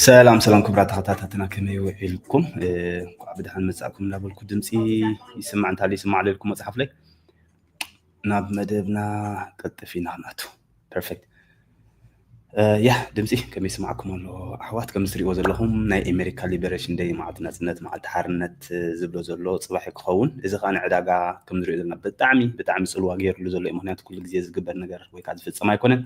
ሰላም ክብራት ተኸታታትና ከመይ ውዒልኩም ብድሓን መጻእኩም እናበልኩ ድምፂ ይስማዕ እንታል ይስማዕ ለልኩም መጽሓፍ ላይ ናብ መደብና ቀጥፍ ኢና ናቱ ፐርፌክት ያ ድምፂ ከመይ ይስማዕኩም ኣሎ ኣሕዋት ከም ዝትሪእዎ ዘለኹም ናይ ኣሜሪካ ሊበሬሽን ደይ መዓልቲ ናጽነት መዓልቲ ሓርነት ዝብሎ ዘሎ ጽባሕ ክኸውን እዚ ከዓ ንዕዳጋ ከም ዝሪኦ ዘለና ብጣዕሚ ጽልዋ ገይሩሉ ዘሎ እዩ ምክንያቱ ኩሉ ግዜ ዝግበር ነገር ወይ ከዓ ዝፍጸም ኣይኮነን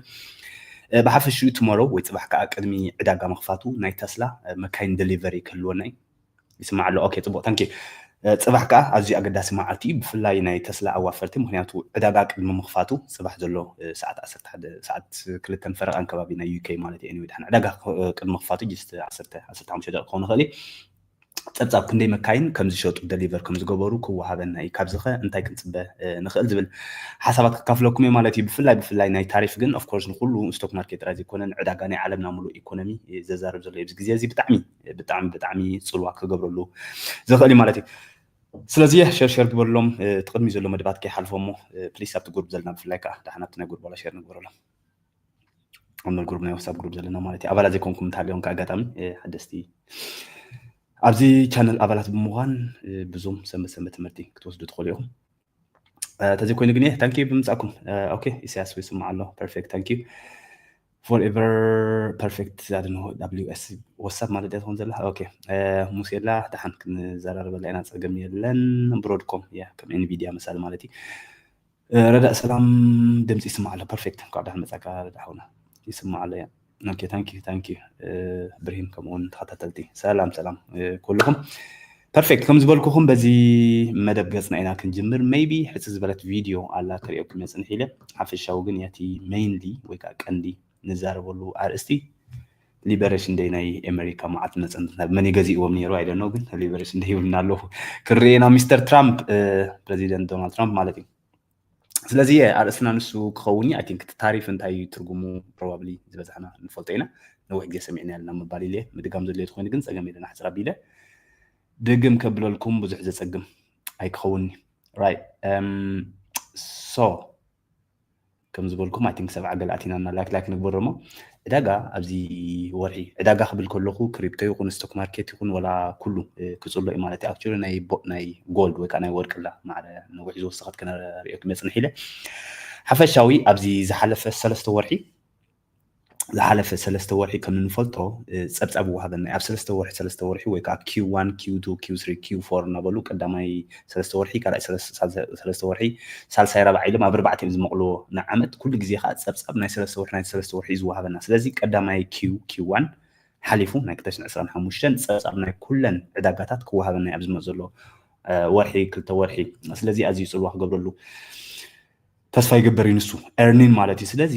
بحفشو تمارو ويتصبح كأكاديمي عداقة مخفاتو ناي تسلا مكاين دليفري كلو ناي يسمع له أوكي تبغى تانكي تصبح كأ أجي أقدر سمعتي بفلاي ناي تسلا أو وفرتي مهنياتو عداقة أكاديمي مخفاتو صباح جلو ساعات أسرت حد ساعات كل تنفرق عن كبابي ناي UK مالتي يعني ودحنا عداقة أكاديمي مخفاتو جست أسرت عم شجع قون خالي تبصب كندي مكاين كم زشوت دليفر كم زجبرو كوا هذا ناي كابزخة أنتي كنت به نخل زبل حسابات كافلكم مالتي بفلاي ناي تعرف جن of course نقوله ستوك ماركت رازي كونن عداقاني عالمنا ملو إيكونومي زارب زلوا يبز جزيزي بتعمي صلوا كجبروا له زخلي مالتي سلازيه شير قبر لهم تقدمي زلوا مدبات كي حلفهم بليس سبت جروب زلنا بفلاي كه ده حنا بتنا جروب ولا شير نقبر لهم عمل جروب نيوساب جروب زلنا مالتي أبلا زي كونكم تعليهم كأجاتامي حدثتي أبزي channel أبلات بموغان بزوم سمة تمرتي كتوصلوا تدخليهم تزي كوين جنيه thank you بمساكم أوكي إساس ويسمع الله perfect thank you forever perfect I don't know WS واتساب مالي ده هون زلها أوكي موسيلا دحين كن زرار بلاينا تجمع لن برودكم يا كم انفيديا مثلا مالتي ردا سلام دمس يسمع الله perfect قاعد هالمساكة دحونا يسمع الله يعني اوكي ثانك يو ابراهيم كمون تخططلتي سلام كلكم بيرفكت كم زبلكم بزي مدب قصنا انا كنجمر ميبي حتى زبلت فيديو على كريوكم يسنحيله حفشاو غن ياتي مينلي ويكا قندي نزاربلو ارستي ليبريشن داي ناي امريكا معت نصنت من يغزي ومنيرو اي دون نو غن ليبريشن داي ونالو كرينا مستر ترامب بريزيدنت دونالد ترامب مالتي ስለዚህ አርእስና ንሱ ክኸውን አይ ቲንክ ታሪፍ እንታይ ትርጉሙ ፕሮባብሊ ዝበዛሕና ንፈልጦ ኢና ነዊሕ ግዜ ሰሚዕና ያለና ምባል ኢለ ምድጋም ዘድልየት ኮይኑ ግን ፀገም ኢለና ሕፅራ ቢለ ድግም ከብለልኩም ብዙሕ ዘፀግም ኣይክኸውኒ ራይት ሶ ከም ዝበልኩም አይ ቲንክ ሰብዓ ገለ ኣቲናና ላይክ ንግበር ሞ ዕዳጋ ኣብዚ ወርሒ ዕዳጋ ክብል ከለኹ ክሪፕቶ ይኹን ስቶክ ማርኬት ይኹን ወላ ኩሉ ክፅሎ እዩ ማለት እዩ ኣክቹዋሊ ናይ ጎልድ ወይ ከዓ ናይ ወርቅላ ማዕረ ነዊሕ ዝወሰኸት ከነሪኦ ክመፅን ሒለ ሓፈሻዊ ኣብዚ ዝሓለፈ ሰለስተ ወርሒ ከም ንፈልጦ ፀብፀብ ወሃበና ኣብ ሰለስተ ወርሒ ወይ ከዓ Q1 Q2 Q3 Q4 እናበሉ ቀዳማይ ሰለስተ ወርሒ ካልኣይ ሰለስተ ወርሒ ሳልሳይ ራብዓይ ኢሎም ኣብ ኣርባዕተ እዮም ዝመቕልዎ ንዓመት ኩሉ ግዜ ከዓ ፀብፀብ ናይ ሰለስተ ወርሒ ዝወሃበና ስለዚ ቀዳማይ Q1 ሓሊፉ ናይ 2025 ፀብፀብ ናይ ኩለን ዕዳጋታት ክወሃበና ኣብ ዝመፅ ዘሎ ወርሒ ክልተ ወርሒ ስለዚ ኣዝዩ ፅልዋ ክገብረሉ ተስፋ ይግበር እዩ ንሱ ኤርኒን ማለት እዩ ስለዚ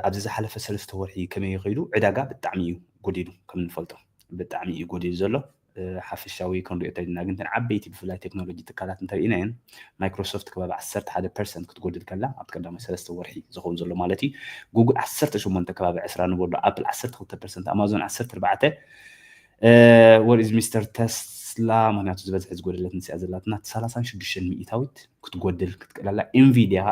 ኣብዚ ዝሓለፈ ሰለስተ ወርሒ ከመይ ይኸይዱ ዕዳጋ ብጣዕሚ እዩ ጎዲሉ ከም ንፈልጦ ብጣዕሚ እዩ ጎዲሉ ዘሎ ሓፈሻዊ ክንሪኦ እንተኢልና ግን ተን ዓበይቲ ብፍላይ ቴክኖሎጂ ትካላት እንተሪእና እየን ማይክሮሶፍት ከባቢ 11% ክትጎድል ከላ ኣብ ቀዳማይ ሰለስተ ወርሒ ዝኸውን ዘሎ ማለት እዩ ጉግል 18 ከባቢ 20 ንበሎ ኣፕል 12% ኣማዞን 14 what is Mr. Tesla ምክንያቱ ዝበዝሐ ዝጎደለት ንስያ ዘላትና 36 ሚእታዊት ክትጎድል ክትቀላላ ኢንቪዲያ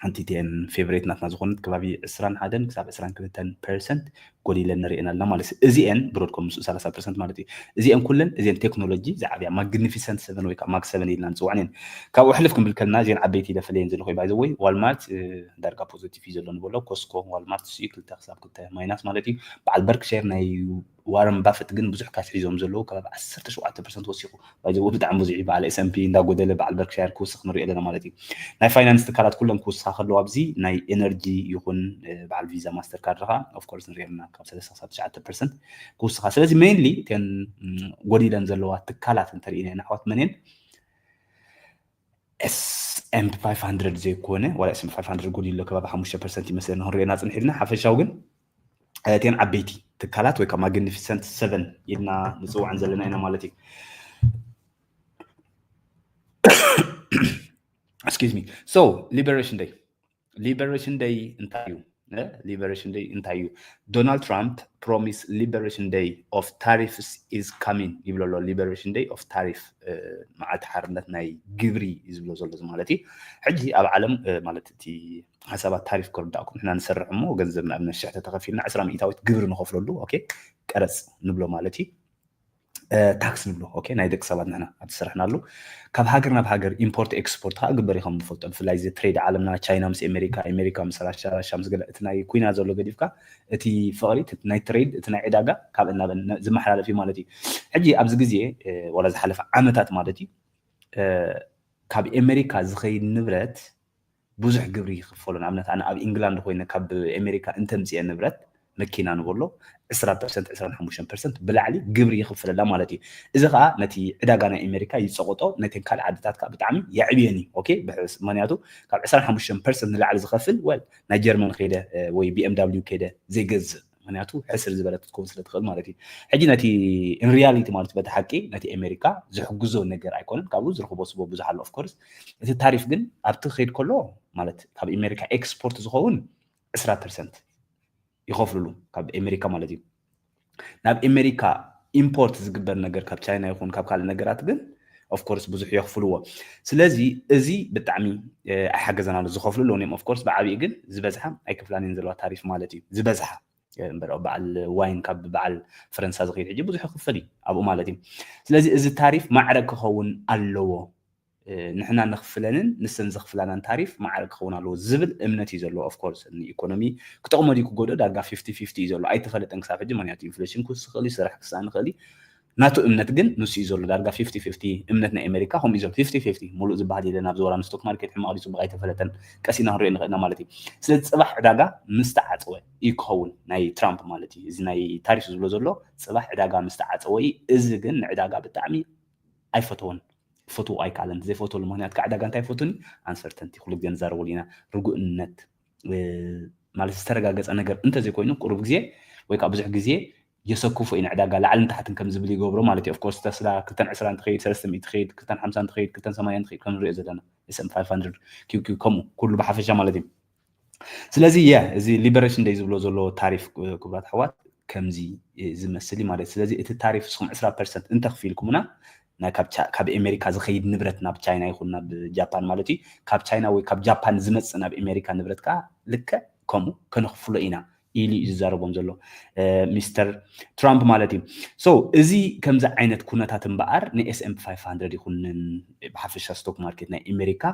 አንቲቴን ፌቨሬት ናትና ዝኾነት ከባቢ 21 ክሳብ 22% ጎዲለን ንሪአና ኣለና ማለት እዚአን ብሮድኮም 30% ማለት እዩ እዚአን ኩለን እዚአን ቴክኖሎጂ ዝዓብያ ማግኒፊሰንት 7 ወይ ከዓ ማክ 7 ኢልና ንፅዋዕን ካብኡ ሕልፍ ክንብል ከልና እዚአን ዓበይቲ ደፈለየን ዘሎ ባይ ዘ ወይ ዋልማርት ዳርጋ ፖዚቲቭ እዩ ዘሎ ንበሎ ኮስኮ ዋልማርት ሲ ክልተ ክሳብ ክልተ ማይናስ ማለት እዩ በዓል በርክሼር ናይ ዋረን ባፈት ግን ብዙሕ ካሽ ሒዞም ዘለዉ ከባቢ 17% ወሲኹ ባይ ዘ ወይ ብጣዕሚ ብዙሕ በዓል S&P እንዳጎደለ በዓል በርክሼር ክውስኽ ንሪኦ ኣለና ማለት እዩ ናይ ፋይናንስ ትካላት ኩለን ክውስኻ ከለዉ ኣብዚ ናይ ኤነርጂ ይኹን በዓል ቪዛ ማስተር ካርድ ኻ ኦፍ ኮርስ ንሪኦ ኣለና ካብ 39% ክውስኻ ስለዚ ሜይንሊ እተን ጎዲለን ዘለዋ ትካላት እንተሪእና ኢና ኣሕዋት መን S&P 500 ዘይኮነ ወላ S&P 500 ጎዲሉ ከባቢ 5% ይመስለና ንሪኦና ፅንሕ ኢልና ሓፈሻዊ ግን እተን ዓበይቲ ትካላት ወይ ከዓ ማግኒፊሰንት 7 ኢልና ንፅዋዕን ዘለና ኢና ማለት እዩ excuse me so liberation day እንታይ እዩ Donald Trump promised liberation day of tariffs is coming ይብለሎ liberation day of tariff መዓልቲ ሓርነት ናይ ግብሪ ይዝብሎ ዘሎ ማለት እዩ ሕጂ ኣብ ዓለም ማለት እቲ حسابات تعريف كرداكم احنا نسرع مو جنزبنا من الشحته تخفيلنا 10 مئتاويت قبر نخفلو اوكي ቀረጽ ንብሎ ማለት እዩ ታክስ ንብሎ ኦኬ ናይ ደቂ ሰባት ንሕና ኣትስራሕና ኣሎ ካብ ሃገር ናብ ሃገር ኢምፖርት ኤክስፖርት ከዓ ግበር ኢኹም ንፈልጦ ብፍላይ እዚ ትሬድ ዓለምና ቻይና ምስ ኣሜሪካ ምስ ራሽያ ምስ ገለ እቲ ናይ ኩና ዘሎ ገዲፍካ እቲ ፍቕሪ ናይ ትሬድ እቲ ናይ ዕዳጋ ካብ እናበል ዝመሓላለፍ እዩ ማለት እዩ ሕጂ ኣብዚ ግዜ ወላ ዝሓለፈ ዓመታት ማለት እዩ ካብ ኣሜሪካ ዝኸይድ ንብረት ብዙሕ ግብሪ ይኽፈሉ ንኣብነት ኣነ ኣብ ኢንግላንድ ኮይነ ካብ ኣሜሪካ እንተምፅአ ንብረት መኪና ንበሎ 20% 25% ብላዕሊ ግብሪ ይኽፈለላ ማለት እዩ እዚ ከዓ ነቲ ዕዳጋ ናይ ኣሜሪካ ይፀቆጦ ነተን ካልእ ዓድታት ከዓ ብጣዕሚ የዕብየኒ ኦኬ ምክንያቱ ካብ 25% ንላዕሊ ዝኸፍል ወል ናይ ጀርመን ከይደ ወይ BMW ከይደ ዘይገዝእ ምክንያቱ ሕስር ዝበለት ክትከውን ስለትኽእል ማለት እዩ ሕጂ ነቲ ኢንሪያሊቲ ማለት በቲ ሓቂ ነቲ ኣሜሪካ ዝሕግዞ ነገር ኣይኮነን ካብኡ ዝረኽቦ ስቦ ብዙሕ ኣሎ ኦፍኮርስ እቲ ታሪፍ ግን ኣብቲ ክኸይድ ከሎ ማለት ካብ ኣሜሪካ ኤክስፖርት ዝኸውን 20% ይኸፍልሉ ካብ ኣሜሪካ ማለት እዩ ናብ ኣሜሪካ ኢምፖርት ዝግበር ነገር ካብ ቻይና ይኹን ካብ ካልእ ነገራት ግን ኦፍኮርስ ብዙሕ የኽፍልዎ ስለዚ እዚ ብጣዕሚ ኣይሓገዘናሉ ዝኸፍልሉ እዮም ኦፍኮርስ ብዓብዪ ግን ዝበዝሓ ኣይክፍላንን ዘለዋ ታሪፍ ማለት እዩ ዝበዝሓ እምበር በዓል ዋይን ካብ በዓል ፈረንሳ ዝኸይድ ሕጂ ብዙሕ ይኽፈል እዩ ኣብኡ ማለት እዩ ስለዚ እዚ ታሪፍ ማዕረግ ክኸውን ኣለዎ ንሕና ንኽፍለንን ንሰን ዘኽፍላናን ታሪፍ ማዕረግ ክኸውን ኣለዎ ዝብል እምነት እዩ ዘለዎ ኦፍኮርስ ንኢኮኖሚ ክጠቕሞ ድዩ ክጎድኦ ዳርጋ 50-50 እዩ ዘሎ ኣይተፈለጠን ክሳብ ሕጂ ምክንያቱ ኢንፍሌሽን ክስኽእል እዩ ስራሕ ክሳን ንኽእል እዩ ናቱ እምነት ግን ንሱ እዩ ዘሎ ዳርጋ 50-50 እምነት ናይ ኣሜሪካ ከምኡ እዩ ዘሎ 50-50 ሙሉእ ዝበሃል የለን ኣብ ዝወራን ስቶክ ማርኬት ሕማቕ ድዩ ፅቡቕ ኣይተፈለጠን ቀሲና ክንሪኦ ንኽእልና ማለት እዩ ስለዚ ፅባሕ ዕዳጋ ምስተዓፀወ እዩ ክኸውን ናይ ትራምፕ ማለት እዩ እዚ ናይ ታሪፍ ዝብሎ ዘሎ ፅባሕ ዕዳጋ ምስተዓፀወ እዩ እዚ ግን ንዕዳጋ ብጣዕሚ ኣይፈተዎን ፈትዎ ኣይከኣለን ዘይፈትወሉ ምክንያት ካብ ዕዳጋ እንታይ ፈትኒ ኣንሰርተንቲ ኩሉ ግዜ ንዛረበሉ ኢና ርጉእነት ማለት ዝተረጋገፀ ነገር እንተዘይኮይኑ ቁሩብ ግዜ ወይ ከዓ ብዙሕ ግዜ የሰኩፎ ኢና ዕዳጋ ላዕልን ታሕትን ከም ዝብል ይገብሮ ማለት እዩ ኦፍኮርስ ተስላ 220 ትኸይድ 300 ትኸይድ 250 ትኸይድ 280 ትኸይድ ከም ንሪኦ ዘለና S&P 500 QQ ከምኡ ኩሉ ብሓፈሻ ማለት እዩ ስለዚ እዚ ሊበሬሽን ደይ ዝብሎ ዘሎ ታሪፍ ክቡራት ኣሕዋት ከምዚ ዝመስል ማለት ስለዚ እቲ ታሪፍ እስኩም 20% እንተኽፊልኩምና ካብ ኣሜሪካ ዝኸይድ ንብረት ናብ ቻይና ይኹን ናብ ጃፓን ማለት እዩ ካብ ቻይና ወይ ካብ ጃፓን ዝመፅእ ናብ ኣሜሪካ ንብረት ከዓ ልክዕ ከምኡ ከነኽፍሎ ኢና ኢሉ እዩ ዝዛረቦም ዘሎ ሚስተር ትራምፕ ማለት እዩ ሶ እዚ ከምዚ ዓይነት ኩነታት እምበኣር ንኤስኤምፒ 500 ይኹንን ብሓፈሻ ስቶክ ማርኬት ናይ ኣሜሪካ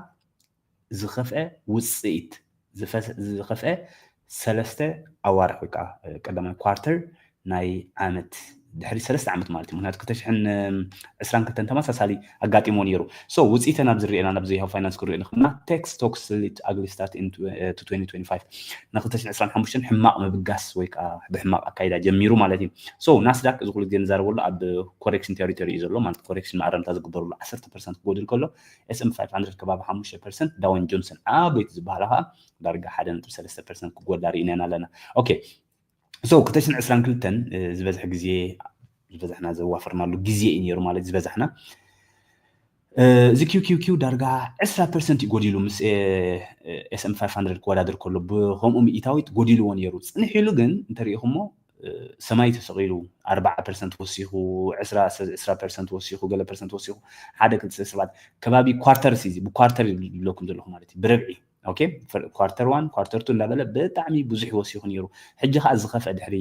ዝኸፍአ ውፅኢት ዝኸፍአ 3 ኣዋርሕ ወይ ከዓ ቀዳማይ ኳርተር ናይ ዓመት ድሕሪ 3 ዓመት ማለት እዩ ምክንያቱ 2022 ተመሳሳሊ ኣጋጢሞ ነይሩ ሶ ውፅኢተ ናብ ዝርአና ናብ ዘይሃው ፋይናንስ ክሪኦ ንኽእልና ቴክ ስቶክስ ሊት ኣግሊ ስታርት ኢንቱ 2025 ና 2025 ሕማቕ ምብጋስ ወይ ከዓ ብሕማቕ ኣካይዳ ጀሚሩ ማለት እዩ ሶ ናስዳክ እዚ ኩሉ ግዜ ንዛረበሉ ኣብ ኮሬክሽን ቴሪቶሪ እዩ ዘሎ ማለት ኮሬክሽን ማዕረምታ ዝግበረሉ 10% ክጎድል ከሎ S&P 500 ከባቢ 5% ዳውን ጆንሰን ዓበይቲ ዝበሃላ ከዓ ዳርጋ 1.3% ክጎዳ ርኢና ኣለና ኦኬ ሶ 2022 ዝበዝሕ ግዜ ዝበዝሕና ዘዋፈርናሉ ግዜ እዩ ነይሩ ማለት ዝበዝሕና እዚ QQQ ዳርጋ 20% ይጎዲሉ ምስ S&P 500 ክወዳድር ከሎ ብከምኡ ሚእታዊት ጎዲልዎ ነይሩ ፅንሒሉ ግን እንተሪኢኹሞ ሰማይ ተሰቂሉ 4% ወሲኹ 20% ወሲኹ ገለ ፐርሰንት ወሲኹ ሓደ ክልተ ሰባት ከባቢ ኳርተር ሲዚ ብኳርተር ይብለኩም ዘለኹ ማለት እዩ ብረብዒ ኦኬ ኳርተር 1 ኳርተር 2 እንዳበለ ብጣዕሚ ብዙሕ ይወሲኹ ነይሩ ሕጂ ከዓ ዝኸፍአ ድሕሪ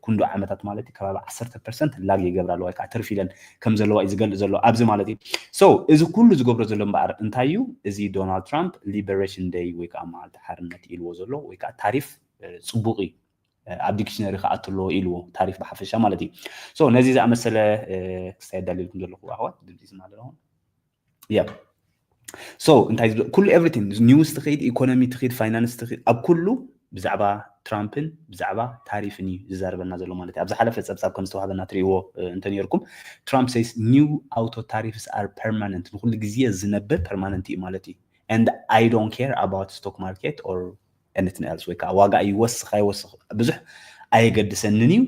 ኩንዶ ዓመታት ማለት ከባቢ 10% ላግ ይገብራሉ ወይ ከዓ ትርፊ ኢለን ከም ዘለዋ እዩ ዝገልፅ ዘሎ ኣብዚ ማለት እዩ ሶ እዚ ኩሉ ዝገብሮ ዘሎ እምበኣር እንታይ እዩ እዚ ዶናልድ ትራምፕ ሊበሬሽን ደይ ወይ ከዓ መዓልቲ ሓርነት ኢልዎ ዘሎ ወይ ከዓ ታሪፍ ፅቡቕ እዩ ኣብ ዲክሽነሪ ከዓ ኣትሎ ኢልዎ ታሪፍ ብሓፈሻ ማለት እዩ ሶ ነዚ ዝኣመሰለ ክሳይ ዳሊልኩም ዘለኹ ኣሕዋት ድምፂ ስማ ኣለኹ ያ ሶ እንታይ ኩሉ ኤቭሪቲንግ ኒውስ ትኸይድ ኢኮኖሚ ትኸይድ ፋይናንስ ትኸይድ ኣብ ኩሉ ብዛዕባ ትራምፕን ብዛዕባ ታሪፍን እዩ ዝዛረበና ዘሎ ማለት እዩ ኣብ ዝሓለፈ ፀብፃብ ከም ዝተዋሃበና ትሪእዎ እንተነርኩም ትራምፕ ሴይስ ኒው ኣውቶ ታሪፍስ ኣር ፐርማነንት ንኩሉ ግዜ ዝነብር ፐርማነንት እዩ ማለት እዩ and I don't care about stock market or anything else ወይ ከዓ ዋጋ ይወስኽ ኣይወስኽ ብዙሕ ኣይገድሰንን እዩ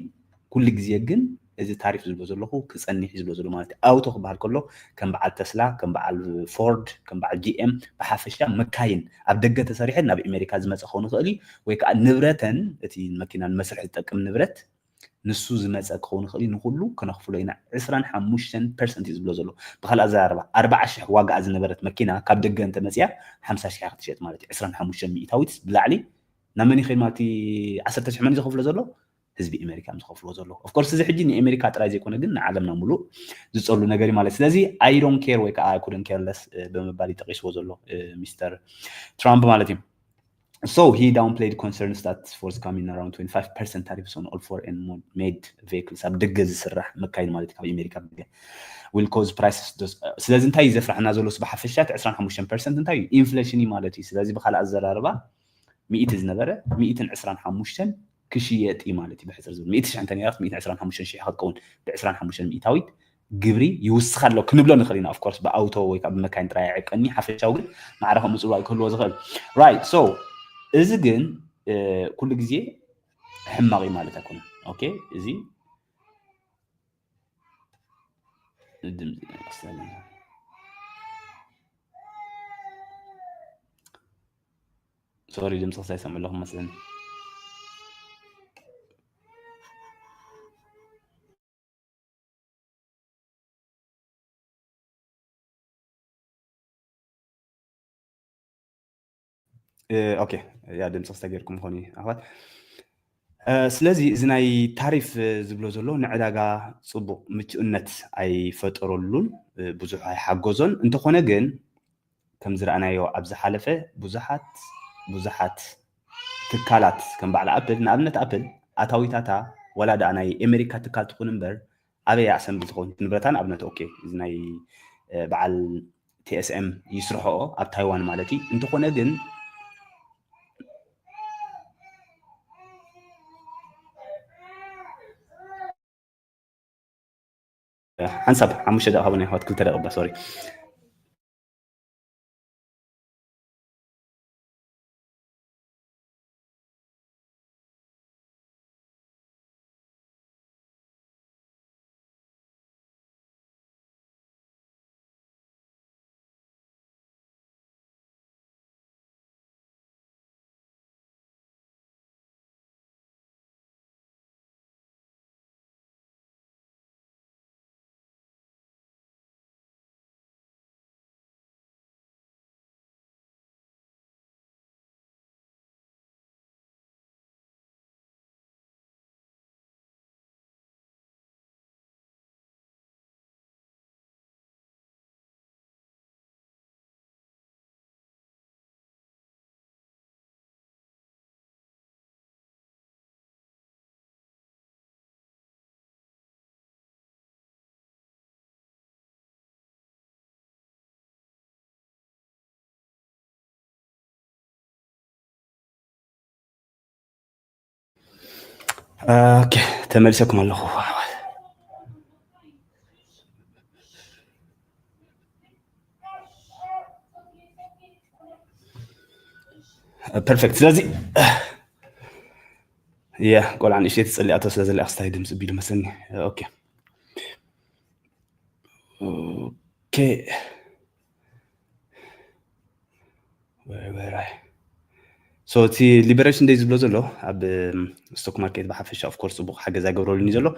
ኩሉ ግዜ ግን እዚ ታሪፍ ዝብሎ ዘለኹ ክፀኒሕ ዝብሎ ዘሎ ማለት እዩ ኣውቶ ክበሃል ከሎ ከም በዓል ተስላ ከም በዓል ፎርድ ከም በዓል GM ብሓፈሻ መካይን ኣብ ደገ ተሰሪሐን ናብ ኣሜሪካ ዝመፀ ክኸውን ይኽእል እዩ ወይ ከዓ ንብረተን እቲ መኪና ንመስርሒ ዝጠቅም ንብረት ንሱ ዝመፀ ክኸውን ይኽእል እዩ ንኩሉ ከነኽፍሎ ኢና 25% እዩ ዝብሎ ዘሎ ብካልእ ኣዘራርባ 40,000 ዋጋኣ ዝነበረት መኪና ካብ ደገ እንተመፅያ 50,000 ክትሸጥ ማለት እዩ 25 ሚእታዊት ብላዕሊ ናብ መን ይኸይድ ማለት 10,000 መን ዘኽፍሎ ዘሎ ህዝቢ ኣሜሪካ ዝኸፍልዎ ዘሎ ኦፍ ኮርስ እዚ ሕጂ ንኣሜሪካ ጥራይ ዘይኮነ ግን ንዓለምና ሙሉእ ዝፀሉ ነገር ማለት ስለዚ ኣይ ዶንት ኬር ወይ ከዓ ኣይ ኩድንት ኬር ለስ ብምባል ይጠቂስዎ ዘሎ ሚስተር ትራምፕ ማለት እዩ So he downplayed concerns that forthcoming around 25% tariffs on all foreign made vehicles ኣብ ደገ ዝስራሕ መካይን ማለት ካብ ኣሜሪካ will cause prices ስለዚ እንታይ ዘፍራሕና ዘሎ ብሓፈሻት 25% እንታይ ኢንፍሌሽን ማለት እዩ ስለዚ ብኻልእ ኣዘራርባ 100 ዝነበረ 125 ክሽየጥ ማለት እዩ ብሕፅር ዝብል 100 እንተን ነይራት 125 ሺህ ክትከውን ብ25 ሚእታዊት ግብሪ ይውስኽ ኣሎ ክንብሎ ንኽእል ኢና ኦፍ ኮርስ ብኣውቶ ወይ ከዓ ብመካይን ጥራይ አይዕቀኒ ሓፈሻው ግን ማዕረኸ ምፅዋዕ ክህልዎ ዝኽእል ራይት ሶ እዚ ግን ኩሉ ግዜ ሕማቕ ማለት ኣይኮነን ኦኬ እዚ ሶሪ ድምፂ ሳይሰምዕ ኣለኹ መስለኒ اوكي يا دمص استغيركم خوني اخوات ስለዚ እዚ ናይ ታሪፍ ዝብሎ ዘሎ ንዕዳጋ ፅቡቅ ምቹእነት ኣይፈጠረሉን ብዙሕ ኣይሓገዞን እንተኾነ ግን ከም ዝረኣናዮ ኣብ ዝሓለፈ ብዙሓት ትካላት ከም በዓል ኣፕል ንኣብነት ኣፕል ኣታዊታታ ወላ ዳ ናይ ኣሜሪካ ትካል ትኹን እምበር ኣበይ ኣሰምብል ትኾን ንብረታ ንኣብነት ኦኬ እዚ ናይ በዓል TSM ይስርሕኦ ኣብ ታይዋን ማለት እዩ እንተኾነ ግን حنسب 5 دقائق هبنا ياخذ كل 3 دقائق سوري اوكي تملسكم الله بيرفكت ስለዚ يا قول عن شيء تصلي ስለዚ ላክስታይ ድምጽ ቢሉ መስለኒ ኦኬ ኦኬ ወራይ So እቲ ሊበሬሽን ዴይ ዝብሎ ዘሎ ኣብ ስቶክ ማርኬት ብሓፈሻ ኦፍ ኮርስ ጽቡቕ ሓገዝ ይገብረሉኒ ዘሎ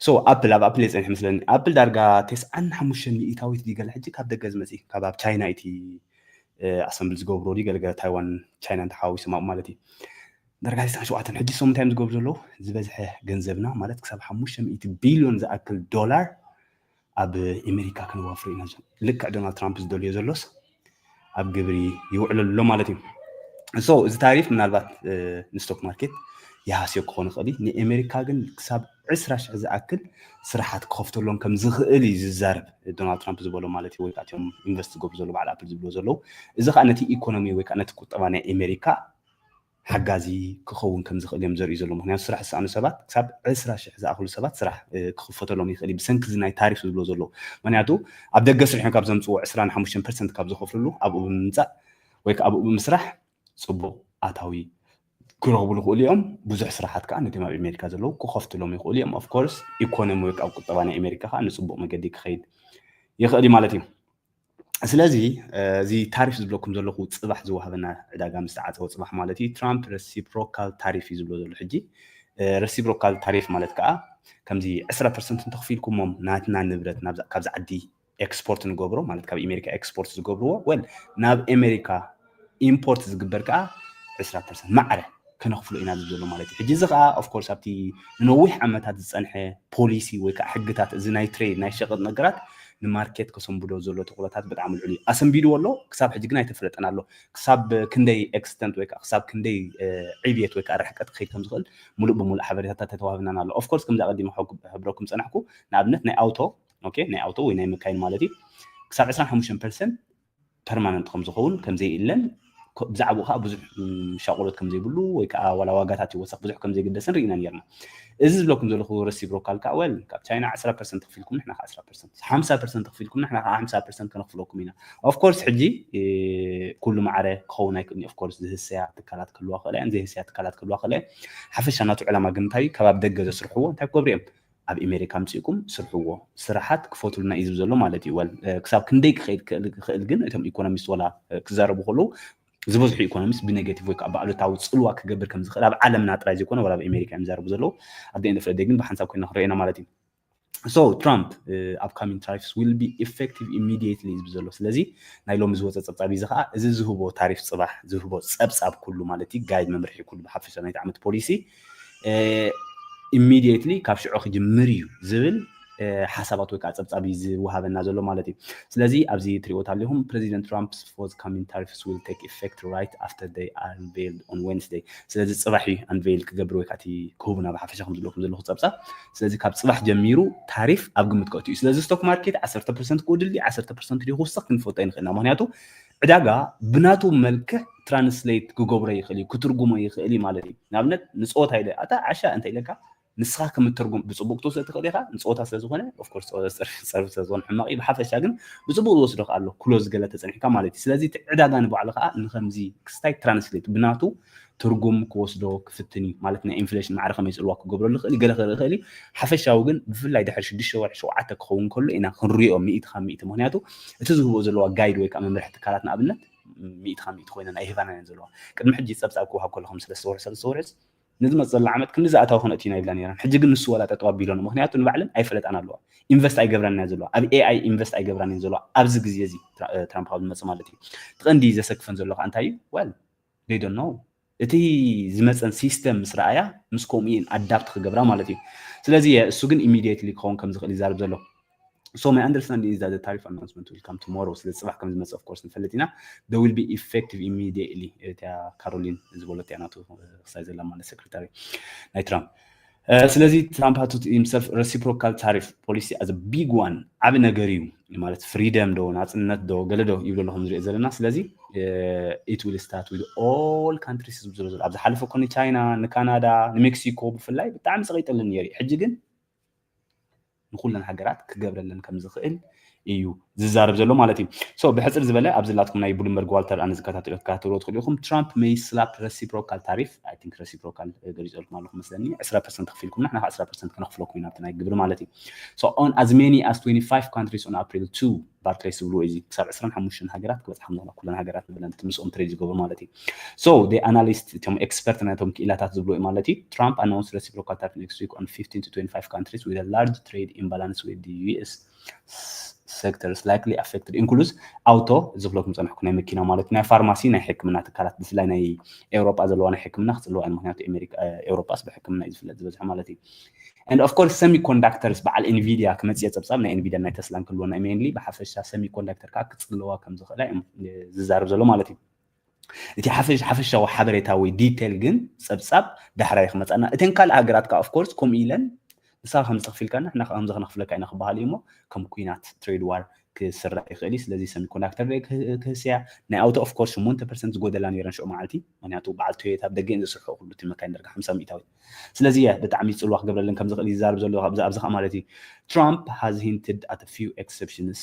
ሶ ኣፕል የፅንሕ ምስለኒ ኣፕል ዳርጋ 95 ሚእታዊት ዲገል ሕጂ ካብ ደገ ዝመፅእ ካብ ኣብ ቻይና እቲ ኣሰምብል ዝገብሮ ዲገል ታይዋን ቻይና እንተሓዊሱ ማለት እዩ ዳርጋ 97 ሕጂ ሶም እንታይ ዝገብሩ ዘለዉ ዝበዝሐ ገንዘብና ማለት ክሳብ 500 ቢልዮን ዝኣክል ዶላር ኣብ ኣሜሪካ ክንወፍር ኢና ልክዕ ዶናልድ ትራምፕ ዝደልዮ ዘሎስ ኣብ ግብሪ ይውዕለሎ ማለት እዩ So እዚ ታሪፍ ምናልባት ንስቶክ ማርኬት ያሃስዮ ክኾን ይኽእል ንኣሜሪካ ግን ክሳብ 20,000 ዝኣክል ስራሓት ክኸፍተሎም ከም ዝኽእል እዩ ዝዛረብ ዶናልድ ትራምፕ ዝበሎ ማለት እዩ ወይ ከዓ እቶም ኢንቨስት ዝገብሩ ዘሎ በዓል ኣፕል ዝብሎ ዘለዉ እዚ ከዓ ነቲ ኢኮኖሚ ወይ ከዓ ነቲ ቁጠባ ናይ ኣሜሪካ ሓጋዚ ክኸውን ከም ዝኽእል እዮም ዘርእዩ ዘሎ ምክንያቱ ስራሕ ዝሰኣኑ ሰባት ክሳብ 20,000 ዝኣክሉ ሰባት ስራሕ ክኽፈተሎም ይኽእል እዩ ብሰንኪ እዚ ናይ ታሪፍ ዝብሎ ዘሎ ምክንያቱ ኣብ ደገ ስርሖም ካብ ዘምፅዎ 25% ካብ ዝኸፍልሉ ኣብኡ ብምምፃእ ወይ ከዓ ኣብኡ ብምስራሕ ጽቡቕ ኣታዊ ክረኽብሉ ይኽእሉ እዮም ብዙሕ ስራሓት ከዓ ነቶም ኣብ ኣሜሪካ ዘለዉ ክኸፍትሎም ይኽእሉ እዮም ኦፍ ኮርስ ኢኮኖሚ ወይ ከዓ ቁጠባ ናይ ኣሜሪካ ከዓ ንጽቡቕ መገዲ ክኸይድ ይኽእል እዩ ማለት እዩ ስለዚ እዚ ታሪፍ ዝብለኩም ዘለኹ ፅባሕ ዝወሃበና ዕዳጋ ምስ ተዓፀወ ፅባሕ ማለት እዩ ትራምፕ ረሲፕሮካል ታሪፍ እዩ ዝብሎ ዘሎ ሕጂ ረሲፕሮካል ታሪፍ ማለት ከዓ ከምዚ 10% እንተኽፊልኩሞም ናትና ንብረት ካብዚ ዓዲ ኤክስፖርት ንገብሮ ማለት ካብ ኣሜሪካ ኤክስፖርት ዝገብርዎ ወል ናብ ኣሜሪካ ኢምፖርት ዝግበር ከዓ 20% ማዕረ كنخفلو إنا زلوا مالتي حجي زغا of course أبتي نوح عمتات الصنحة بوليسي ويكا حقتات زناي تريد ناي شغل نقرات نماركت كسم بدو زلوا تقولتات بدعم العلي أسم بيدو والله كساب حجي جناي تفرت أنا له كساب كندي extent ويكا كساب كندي عيبيت ويكا رحكت خير كم زغل ملؤ بملؤ حبريتات تتوافقنا أنا له of course كم زغدي محوك حبركم صنحكو نابنت ناي أوتو أوكي ناي أوتو ويناي مكاين مالتي كساب 25% permanent كم زخون كم زي إلن بزعبو خا بزح شغلات كم زي بلو ويكا ولا واقعات يوثق بزح كم زي قد سنرينا نيرنا إذا بلوكم زلخو ريسيبروكال كأول كابتشاينا 10% تخفيلكم نحن 10% تخفيلكم نحن 5% كنخفلكم هنا of course حجي كل معره خونا يكون of course زي الساعة تكالات كل واقع زي الساعة تكالات كل واقع حفش أنا تعلم جنتاي كباب دقة سرحوه أنت كبريم أب أمريكا مسيكم سرحوه سرحات كفوتوا لنا إذا زلوا مالتي كساب كنديك خيل جن أنتم إيكونوميست ولا كزاربو خلو زبوز إيكونوميست بنيجاتيف ويك أبغى تعود صلوا كجبر كم زخرب أب عالمنا تراجع يكون ولا بأمريكا مزاربو زلوا أبدين في الدقن بحنساب كنا خرينا مالتي so Trump upcoming tariffs will be effective immediately زلوا سلزي نايلوم زوجة صبصابي زخاء زهبو تعريف صباح زهبو صبصاب كله مالتي جايد ممرحي كله بحفش أنا يتعمد بوليسي immediately كابش عخ جمريو زبل حسابات ويكا صبصابي زوهابنا زلوا مالتي سلازي أبزي تريوت عليهم President Trump's forthcoming tariffs will take effect right after they are unveiled on Wednesday سلازي صباحي unveil كجبر ويكاتي كوبنا بحفش خمس لوكم زلوا صبصا سلازي كاب صباح جميرو تعريف أبقى متقطع سلازي ستوك ماركت 10% كودلي 10% اللي هو سقن فوتين خلنا مهنياتو عداقة بناتو ملك ترانسليت كوجبري يخلي كترجمه يخلي مالتي نابنت نصوت هيدا أتا عشاء أنت إلك نسخة كم الترجم بصبوك توصل تقديها نصوتها سلزونه of course صار سلزون حماقي بحفش شاقن بصبوك توصل قال له كلوز قالت تسنح كمالتي سلازي عداقة نبغى على نخمزي كستايك ترانسليت بناتو ترجم كوسدو كفتني مالتنا إنفليشن معرفة ما يسألوا كوجبر اللي قال خلي حفش شاقن بفلا يدحر شدش شو عتك خون كله إنا خنريو 100 مهنياتو تزهو زلوا جايد ويك أمام رح تكالاتنا أبنت 100 خوينا أيهفنا ينزلوا كل حد يسبسب كوها كل 5 صور نزمت صار العمد كل نزعة تاخون أتينا يبلانيران حجي قلنا السؤال تتوابيلون مهنيات نبعلن أي فلت أنا لوا إنفست أي جبران نازلوا أبي AI إنفست أي جبران نازلوا أبز جزيزي ترامب هذا المسمالتي تغندي إذا سقفن زلوا أنتاي well they don't know إتي زمت أن سيستم سرعة مسكومين أدابت خجبران مالتي سلازي السجن immediately كون كم زخلي زارب زلوا So my understanding is that the tariff announcement will come tomorrow. So let's come to of course in Falatina. They will be effective immediately. Caroline is volunteering to say the secretary. Trump. So Trump had to himself reciprocal tariff policy as a big one. Abin agariu. ማለት freedom do ناتنت do ገለዶ ይብለሎም ዝርኢ ዘለና ስለዚ it will start with all countries ዝብዝሩ ኣብዚ ሓለፈ ኮኒ ቻይና ንካናዳ ንሜክሲኮ ብፍላይ ብጣዕሚ ፀቂጠለን ነይሩ ሕጂ ግን نخلنا حجرات كجبرلن كم زخيل إيو زارب زلوا مالتي so بحصل زبالة أبزلاتكم ناي بولمبرغ والتر أنا كاتورو تخليكم ترامب may slap reciprocal tariff I think reciprocal قريز لكم مالكم مثلاً 10% تخفيلكم نحن 10% كنخفلكم هنا تناي جبر مالتي so on as many as 25 countries on April 2 بارتريس ولو إزي صار 25 حجرات بس الحمد لله كلنا حجرات بدنا تمسون تريج جبر مالتي so the analyst تهم expert ناتهم كإلاتات زبلوا مالتي Trump announced reciprocal tariff next week on 15 to 25 countries with a large trade imbalance with the US sectors likely affected includes auto زبلوكم صنع كنا مكينا مالتنا فارماسي نا حكمنا تكالات بفلاي ناي أوروبا زلوانا حكمنا خلوا عن مهنات أمريكا أوروبا أصبح حكمنا يزفلت زبز مالتي and of course semiconductors بعد Nvidia كمان سياسة بصابنا Nvidia نا تسلم كلنا mainly بحفشة semiconductor كاك تصلوا كم زخلا زارب زلوا مالتي إتي حفشة وحبرتها وديتيل جن سبسب دحريخ مثلا تنقل أجرات كا of course كم إيلن صار خمسة خفيل كنا إحنا خمسة نخفل كأننا خبها اليوم كم كوينات تريد وار كسر إخليس الذي سمي كونكتر لك كسيا نأوت أوف كورس 1% جودة لان يرنشوا معلتي يعني تو بعد توي تبدأ جين يسرحوا كل تيم مكان درجة 500 تاوي الذي بتعمل سؤال واحد قبل لين كم زغلي زارب زلوا أبزخ معلتي Trump has hinted at a few exceptions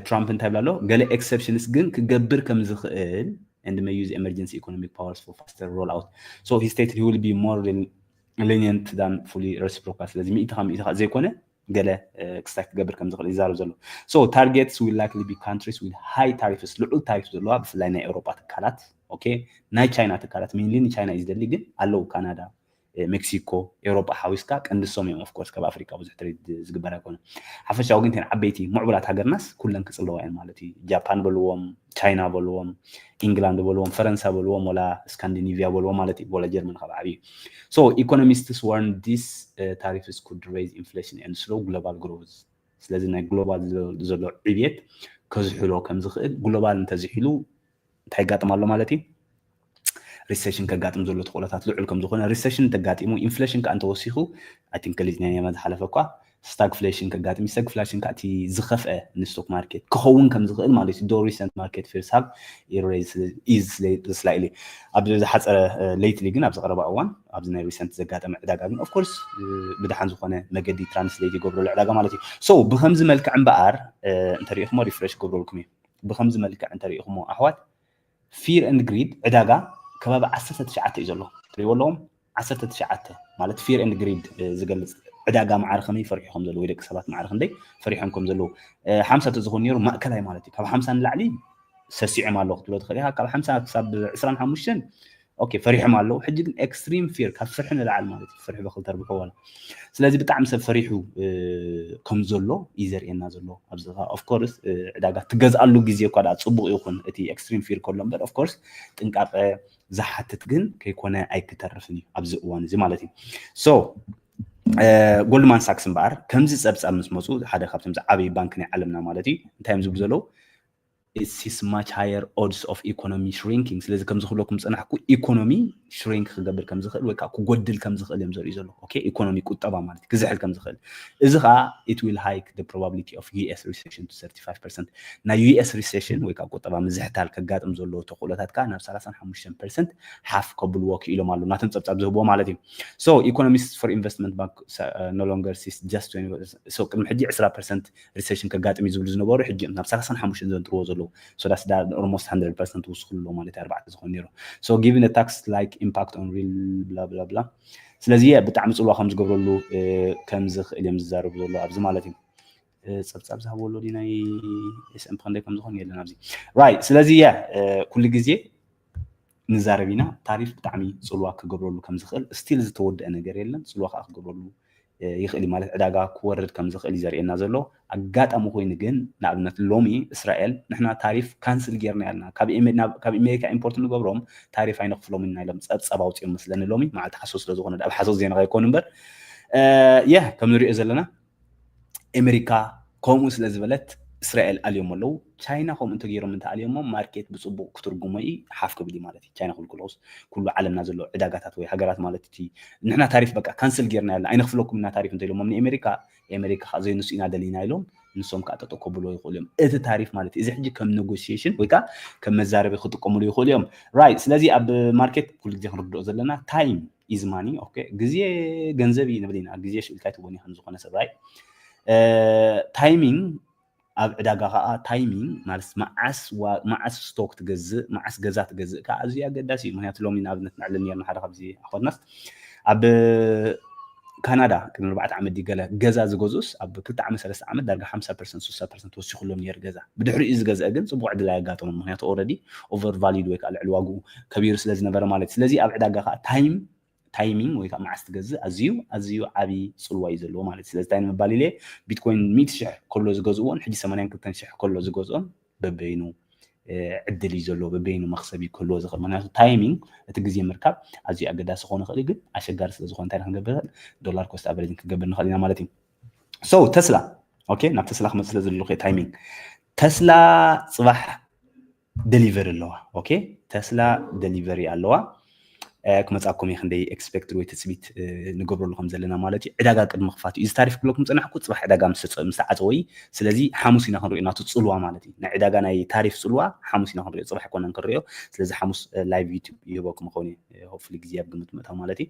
Trump انتبه له قال exceptions جن كجبر كم زغل and may use emergency economic powers for faster rollout so he stated he will be more lenient than fully reciprocal لازم يتخم زي كونه قال expect قبل كم زغل يزارب زلوا so targets will likely be countries with high tariffs لعل tariffs زلوا بفلاينا أوروبا تكالات okay ناي China تكالات مين لين China is the league allow Canada مكسيكو أوروبا حويسكا كندسوم يوم of course كاب أفريقيا بزح تريد زجبرة كونه حفش أوجين تين عبيتي معبرات هاجر ناس كلن كسلوا يعني مالتي جابان بلوهم تشاينا بلوهم إنجلاند بلوهم فرنسا بلوهم ولا اسكندنافيا بلوهم مالتي ولا جرمن خبعي so economists warn this tariffs could raise inflation and slow global growth ስለዚህ ናይ ግሎባል ዘሎ ዕብየት ከዝሕሎ ከም ዝኽእል ግሎባል እንተዝሕሉ እንታይ ጋጥም ኣሎ ማለት እዩ ሪሴሽን ከጋጥም ዘሎ ተቆለታት ልዑል ከም ዝኾነ ሪሴሽን ተጋጢሙ ኢንፍሌሽን ከ እንተወሲኹ አይ ቲንክ ሊዝኛ የመዝሓለፈ እኳ ስታግፍሌሽን ከጋጥም ስታግፍሌሽን ከ እቲ ዝኸፍአ ንስቶክ ማርኬት ክኸውን ከም ዝኽእል ማለት እዩ ዶ ሪሰንት ማርኬት ፊርስ ሃብ ኢዝ ስላይሊ ኣብ ዝሓፀረ ሌትሊ ግን ኣብ ዝቐረበ እዋን ኣብዚ ናይ ሪሰንት ዘጋጠመ ዕዳጋ ግን ኦፍ ኮርስ ብድሓን ዝኾነ መገዲ ትራንስሌት ይገብረሉ ዕዳጋ ማለት እዩ ሶ ብከምዚ መልክዕ እምበኣር እንተሪኢኹሞ ሪፍሬሽ ገብረልኩም እዩ ብከምዚ መልክዕ እንተሪኢኹሞ ኣሕዋት ፊር ኤንድ ግሪድ ዕዳጋ ከባቢ 19 እዩ ዘሎ ትሪእዎለዎም 19 ማለት ፊር ኤንድ ግሪድ ዝገልጽ ዕዳጋ ማዕረ ከመይ ፈሪሖም ዘሎ ወይ ደቂ ሰባት ማዕረ ክንደይ ፈሪሖም ከም ዘሎ 50 ተዝኾን ነይሩ ማእከላይ ማለት እዩ ካብ 50 ንላዕሊ ሰሲዖም ኣለዉ ክትብሎ ትኽእል ኢኻ ካብ 50 ክሳብ 25 ኦኬ ፈሪሖም ኣለዉ ሕጂ ግን ኤክስትሪም ፊር ካብ ፍርሒ ንላዕሊ ማለት እዩ ፍርሒ በክል ተርብሖ ዋላ ስለዚ ብጣዕሚ ሰብ ፈሪሑ ከም ዘሎ እዩ ዘርእየና ዘሎ ኣብዚ ኦፍ ኮርስ ዕዳጋ ትገዝኣሉ ግዜ እኳ ዳ ፅቡቕ ይኹን እቲ ኤክስትሪም ፊር ከሎ እምበር ኦፍ ኮርስ ጥንቃቐ ዝሓትት ግን ከይኮነ ኣይክተርፍን እዩ ኣብዚ እዋን እዚ ማለት እዩ ሶ ጎልድማን ሳክስ እምበኣር ከምዚ ፀብፃብ ምስ መፁ ሓደ ካብቶም ዓብዪ ባንክ ናይ ዓለምና ማለት እዩ እንታይ እዮም ዝብሉ ዘለው it's much higher odds of economy shrinking ስለዚ ከም ዝኽብለኩም ፅናሕኩ ኢኮኖሚ ሽሪንክ ክገብር ከም ዝኽእል ወይ ከዓ ክጎድል ከም ዝኽእል እዮም ዘርእዩ ዘሎ ኦኬ ኢኮኖሚ ቁጠባ ማለት ክዝሕል ከም ዝኽእል እዚ ከዓ it will hike the probability of US recession to 35% ናይ US recession ወይ ከዓ ቁጠባ ምዝሕታል ከጋጥም ዘሎ ተኽእሎታት ከዓ ናብ 35% ሓፍ ከብልዎ ክኢሎም ኣሎ ናተን ፀብፃብ ዝህብዎ ማለት እዩ so economists for investment bank no longer sees just 20% so ቅድሚ ሕጂ 20% recession ከጋጥም እዩ ዝብሉ ዝነበሩ ሕጂ ናብ 35 ዘንጥርዎ ዘሎ so that's that almost 100% ወስኽሎ ማለት እዩ 4 ዝኾን ነይሩ so given a tax like impact on real blah blah blah ስለዚ ብጣዕሚ ጽልዋ ከም ዝገብረሉ ከም ዝኽእል እዮም ዝዛረቡ ዘሎ ኣብዚ ማለት እዩ ፀብፃብ ዝሃብወሎ ዲ ናይ SM ክንደይ ከም ዝኾን የለን ኣብዚ right ስለዚ ኩሉ ግዜ ንዛረብ ኢና ታሪፍ ብጣዕሚ ጽልዋ ክገብረሉ ከም ዝኽእል ስቲል ዝተወድአ ነገር የለን ጽልዋ ከዓ ክገብረሉ ይኽእል ማለት ዕዳጋ ክወርድ ከም ዝኽእል ዘርእየና ዘሎ ኣጋጣሚ ኮይኑ ግን ንኣብነት ሎሚ እስራኤል ንሕና ታሪፍ ካንስል ጌርና ያልና ካብ ኣሜሪካ ኢምፖርት ንገብሮም ታሪፍ ኣይንኽፍሎም ኢና ኢሎም ፀብፀብ ኣውፅኦም መስለኒ ሎሚ መዓልቲ ሓሶስ ስለ ዝኾነ ኣብ ሓሶስ ዜና ኣይኮኑ እምበር ከም ንሪኦ ዘለና ኣሜሪካ ከምኡ ስለ ዝበለት እስራኤል ኣልዮም ኣለዉ ቻይና ከምኡ እንተገይሮም እንታይ ኣልዮሞም ማርኬት ብፅቡቕ ክትርጉሞ እዩ ሓፍ ክብል ማለት እዩ ቻይና ክልኩሎስ ኩሉ ዓለምና ዘሎ ዕዳጋታት ወይ ሃገራት ማለት እቲ ንሕና ታሪፍ በቃ ካንስል ጌርና ያልና ኣይንኽፍለኩም ኢና ታሪፍ እንተኢሎሞም ንኣሜሪካ ከዓ ዘይንሱ ኢና ደሊና ኢሎም ንሶም ከዓ ተጠቀብልዎ ይኽእሉ እዮም እቲ ታሪፍ ማለት እዩ እዚ ሕጂ ከም ኔጎሽዬሽን ወይ ከዓ ከም መዛረቢ ክጥቀምሉ ይኽእሉ እዮም ራይት ስለዚ ኣብ ማርኬት ኩሉ ግዜ ክንርድኦ ዘለና ታይም ኢዝ ማኒ ኦኬ ግዜ ገንዘብ እዩ ንብል ኢና ግዜ ሽኢልካ ይትወኒ ከም ዝኾነ ሰብ ራይት ታይሚንግ ኣብ ዕዳጋ ከዓ ታይሚንግ ማለት መዓስ ስቶክ ትገዝእ መዓስ ገዛ ትገዝእ ከዓ ኣዝዩ ኣገዳሲ እዩ ምክንያቱ ሎሚ ንኣብነት ንዕልል ነርና ሓደ ካብዚ ኣኾድናስ ኣብ ካናዳ ቅድሚ 4 ዓመት ገለ ገዛ ዝገዝኡስ ኣብ 2 ዓመት 3 ዓመት ዳርጋ 50% 60% ወሲኹሎም ነይሩ ገዛ ብድሕሪኡ ዝገዝአ ግን ፅቡቅ ዕድል ኣያጋጥሞም ምክንያቱ ኦልሬዲ ኦቨር ቫሊድ ወይ ከዓ ልዕሊ ዋግኡ ከቢሩ ስለ ዝነበረ ማለት ስለዚ ኣብ ዕዳጋ ከዓ ታይሚንግ ወይ ከዓ መዓስ ትገዝእ ኣዝዩ ዓብዪ ፅልዋ እዩ ዘለዎ ማለት ስለዚ እንታይ ንምባል ኢለ ቢትኮይን 100,000 ከሎ ዝገዝእዎን ሕጂ 82,000 ከሎ ዝገዝኦም በበይኑ ዕድል እዩ ዘለዎ በበይኑ መክሰቢ ከሎ ዝኽእል ምክንያቱ ታይሚንግ እቲ ግዜ ምርካብ ኣዝዩ ኣገዳሲ ክኾን ይኽእል ግን ኣሸጋሪ ስለ ዝኾነ እንታይ ክንገብር ዶላር ኮስት ኣቨሬጅ ክገብር ንኽእል ኢና ማለት እዩ ሶ ተስላ ኦኬ ናብ ተስላ ክመፅእ ስለ ዘለኹ ታይሚንግ ተስላ ፅባሕ ዴሊቨሪ ኣለዋ ኦኬ ተስላ ዴሊቨሪ ኣለዋ كمتأكم يخندي expect ወይ ትጽቢት ንገብረሉ ከም ዘለና ማለት እዩ ዕዳጋ ቅድሚ ክፋት እዩ እዚ ታሪፍ ክብለኩም ጽናሕኩ ጽባሕ ዕዳጋ ምስዓጽ ወይ ስለዚ ሓሙስ ኢና ክንሪኦ ናቱ ጽልዋ ማለት እዩ ናይ ዕዳጋ ናይ ታሪፍ ጽልዋ ሓሙስ ኢና ክንሪኦ ጽባሕ ኮነን ክንሪኦ ስለዚ ሓሙስ ላይቭ ዩቲዩብ ይህበኩም ኾኒ ሆፕፉሊ ግዜ ኣብ ግምት መእታው ማለት እዩ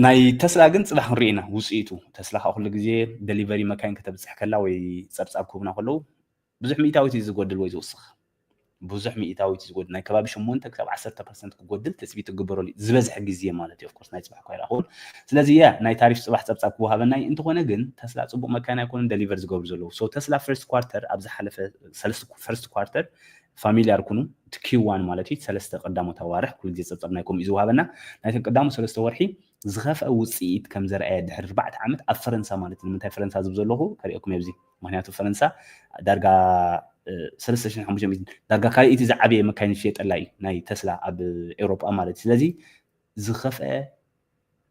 ናይ ተስላ ግን ጽባሕ ክንሪኢና ውጽኢቱ ተስላ ኩሉ ግዜ ዴሊቨሪ መካይን ከተብጽሕ ከላ ወይ ጸብጻብ ክብና ከለው ብዙሕ ሚእታዊት ዝጎድል ወይ ዝውስኽ ብዙሕ ሚእታዊት ዝጎድል ናይ ከባቢ 8 ክሳብ 10% ክጎድል ተጽቢት ክግበረሉ ዝበዝሕ ግዜ ማለት እዩ ኦፍ ኮርስ ናይ ጽባሕ ኮይራ ኹን ስለዚ ናይ ታሪፍ ጽባሕ ጸብጻብ ክወሃበና እንትኾነ ግን ተስላ ጽቡቕ መካይን ኣይኮነን ዴሊቨር ዝገብሩ ዘለዉ ሶ ተስላ ፈርስት ኳርተር ኣብ ዝሓለፈ ፈርስት ኳርተር ፋሚሊያር ኩኑ Q1 ማለት እዩ ሰለስተ ቀዳሞት ኣዋርሕ ኩሉ ግዜ ፀብፃብ ናይኩም እዩ ዝውሃበና ናይቶም ቀዳሞ ሰለስተ ወርሒ ዝኸፍአ ውፅኢት ከም ዘርአየ ድሕሪ 4 ዓመት ኣብ ፈረንሳ ማለት እዩ ንምንታይ ፈረንሳ ዝብል ዘለኹ ከሪአኩም ኣብዚ ምክንያቱ ፈረንሳ ዳርጋ 3500 ዳርጋ ካልእ እቲ ዝዓበየ መካይን ዝሽየጠላ እዩ ናይ ተስላ ኣብ ኤውሮጳ ማለት እዩ ስለዚ ዝኸፍአ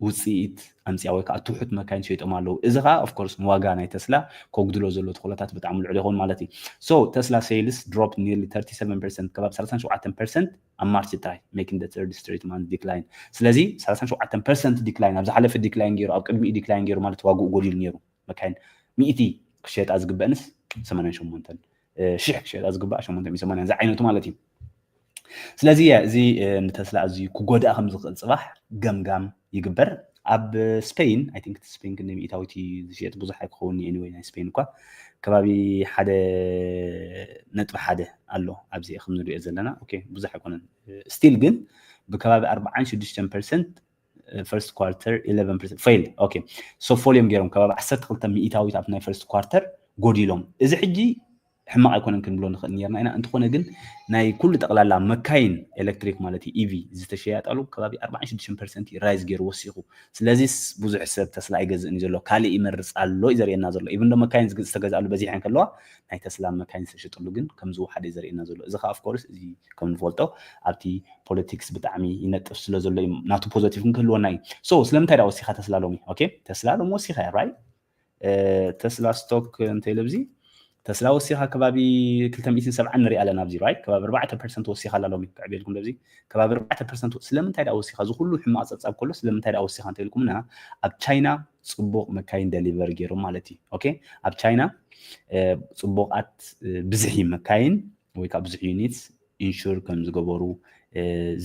ውፅኢት ኣምፅያ ወይ ከዓ ትሑት መካይን ሸይጦም ኣለዉ እዚ ከዓ ኦፍ ኮርስ ዋጋ ናይ ተስላ ከጉድሎ ዘሎ ተኽእሎታት ብጣዕሚ ልዑል ይኸውን ማለት እዩ ሶ ተስላ ሴልስ ድሮፕ ኒርሊ 37% ከባቢ 37% ኣብ ማርች ጥራይ making the third straight month decline ስለዚ 37% ዲክላይን ኣብ ዝሓለፈ ዲክላይን ገይሩ ኣብ ቅድሚኡ ዲክላይን ገይሩ ማለት ዋግኡ ጎዲሉ ነይሩ መካይን 100 ክሸጣ ዝግበአንስ 88 ሽሕ ክሸጣ ዝግባእ 880 ዛ ዓይነቱ ማለት እዩ ስለዚ እዚ ንተስላ ኣዝዩ ክጎዳእ ከም ዝኽእል ፅባሕ ገምጋም ይግበር ኣብ ስፔን አይ ቲንክ ስፔን ግን ሚእታዊቲ ዝሽየጥ ብዙሕ ኣይክኸውን anyway ናይ ስፔን እኳ ከባቢ 1.1 ኣሎ ኣብዚ ከም ንሪኦ ዘለና ኦኬ ብዙሕ ኣይኮነን ስቲል ግን ብከባቢ 46% first quarter 11% fail ኦኬ ሶ ፎሊዮም ገይሮም ከባቢ 12 ሚእታዊት ኣብ ናይ first quarter ጎዲሎም እዚ ሕጂ ሕማቕ ኣይኮነን ክንብሎ ንኽእል ነርና ኢና እንትኾነ ግን ናይ ኩሉ ጠቕላላ መካይን ኤሌክትሪክ ማለት እዩ ኢቪ ዝተሸያጣሉ ከባቢ 46% ራይዝ ገይሩ ወሲኹ ስለዚ ብዙሕ ሰብ ተስላ ኣይገዝእን እዩ ዘሎ ካልእ ይመርፅ ኣሎ እዩ ዘርእየና ዘሎ ኢቭን ዶ መካይን ዝተገዝኣሉ በዚሐን ከለዋ ናይ ተስላ መካይን ዝተሸጠሉ ግን ከም ዝወሓደ እዩ ዘርእየና ዘሎ እዚ ከዓ ኦፍኮርስ እዚ ከም ንፈልጦ ኣብቲ ፖለቲክስ ብጣዕሚ ይነጥፍ ስለ ዘሎ እዩ ናቱ ፖዘቲቭ ክንክህልወና እዩ ሶ ስለምንታይ ዳ ወሲኻ ተስላ ሎሚ ኦኬ ተስላ ሎሚ ወሲኻ ራይት ተስላ ስቶክ እንተይለብዚ ተስላ ወሲኻ ከባቢ 270 ንሪኢ ኣለና ኣብዚ ራይት ከባቢ 4% ወሲኻ ኣላ ሎሚ ክዕብየልኩም ለብዚ ከባቢ 4% ስለምንታይ ዳ ወሲኻ እዚ ኩሉ ሕማቕ ፀብፃብ ከሎ ስለምንታይ ዳ ወሲኻ እንተይልኩምና ኣብ ቻይና ፅቡቕ መካይን ደሊቨር ገይሮም ማለት እዩ ኦኬ ኣብ ቻይና ፅቡቓት ብዝሒ መካይን ወይ ከዓ ብዙሕ ዩኒትስ ኢንሹር ከም ዝገበሩ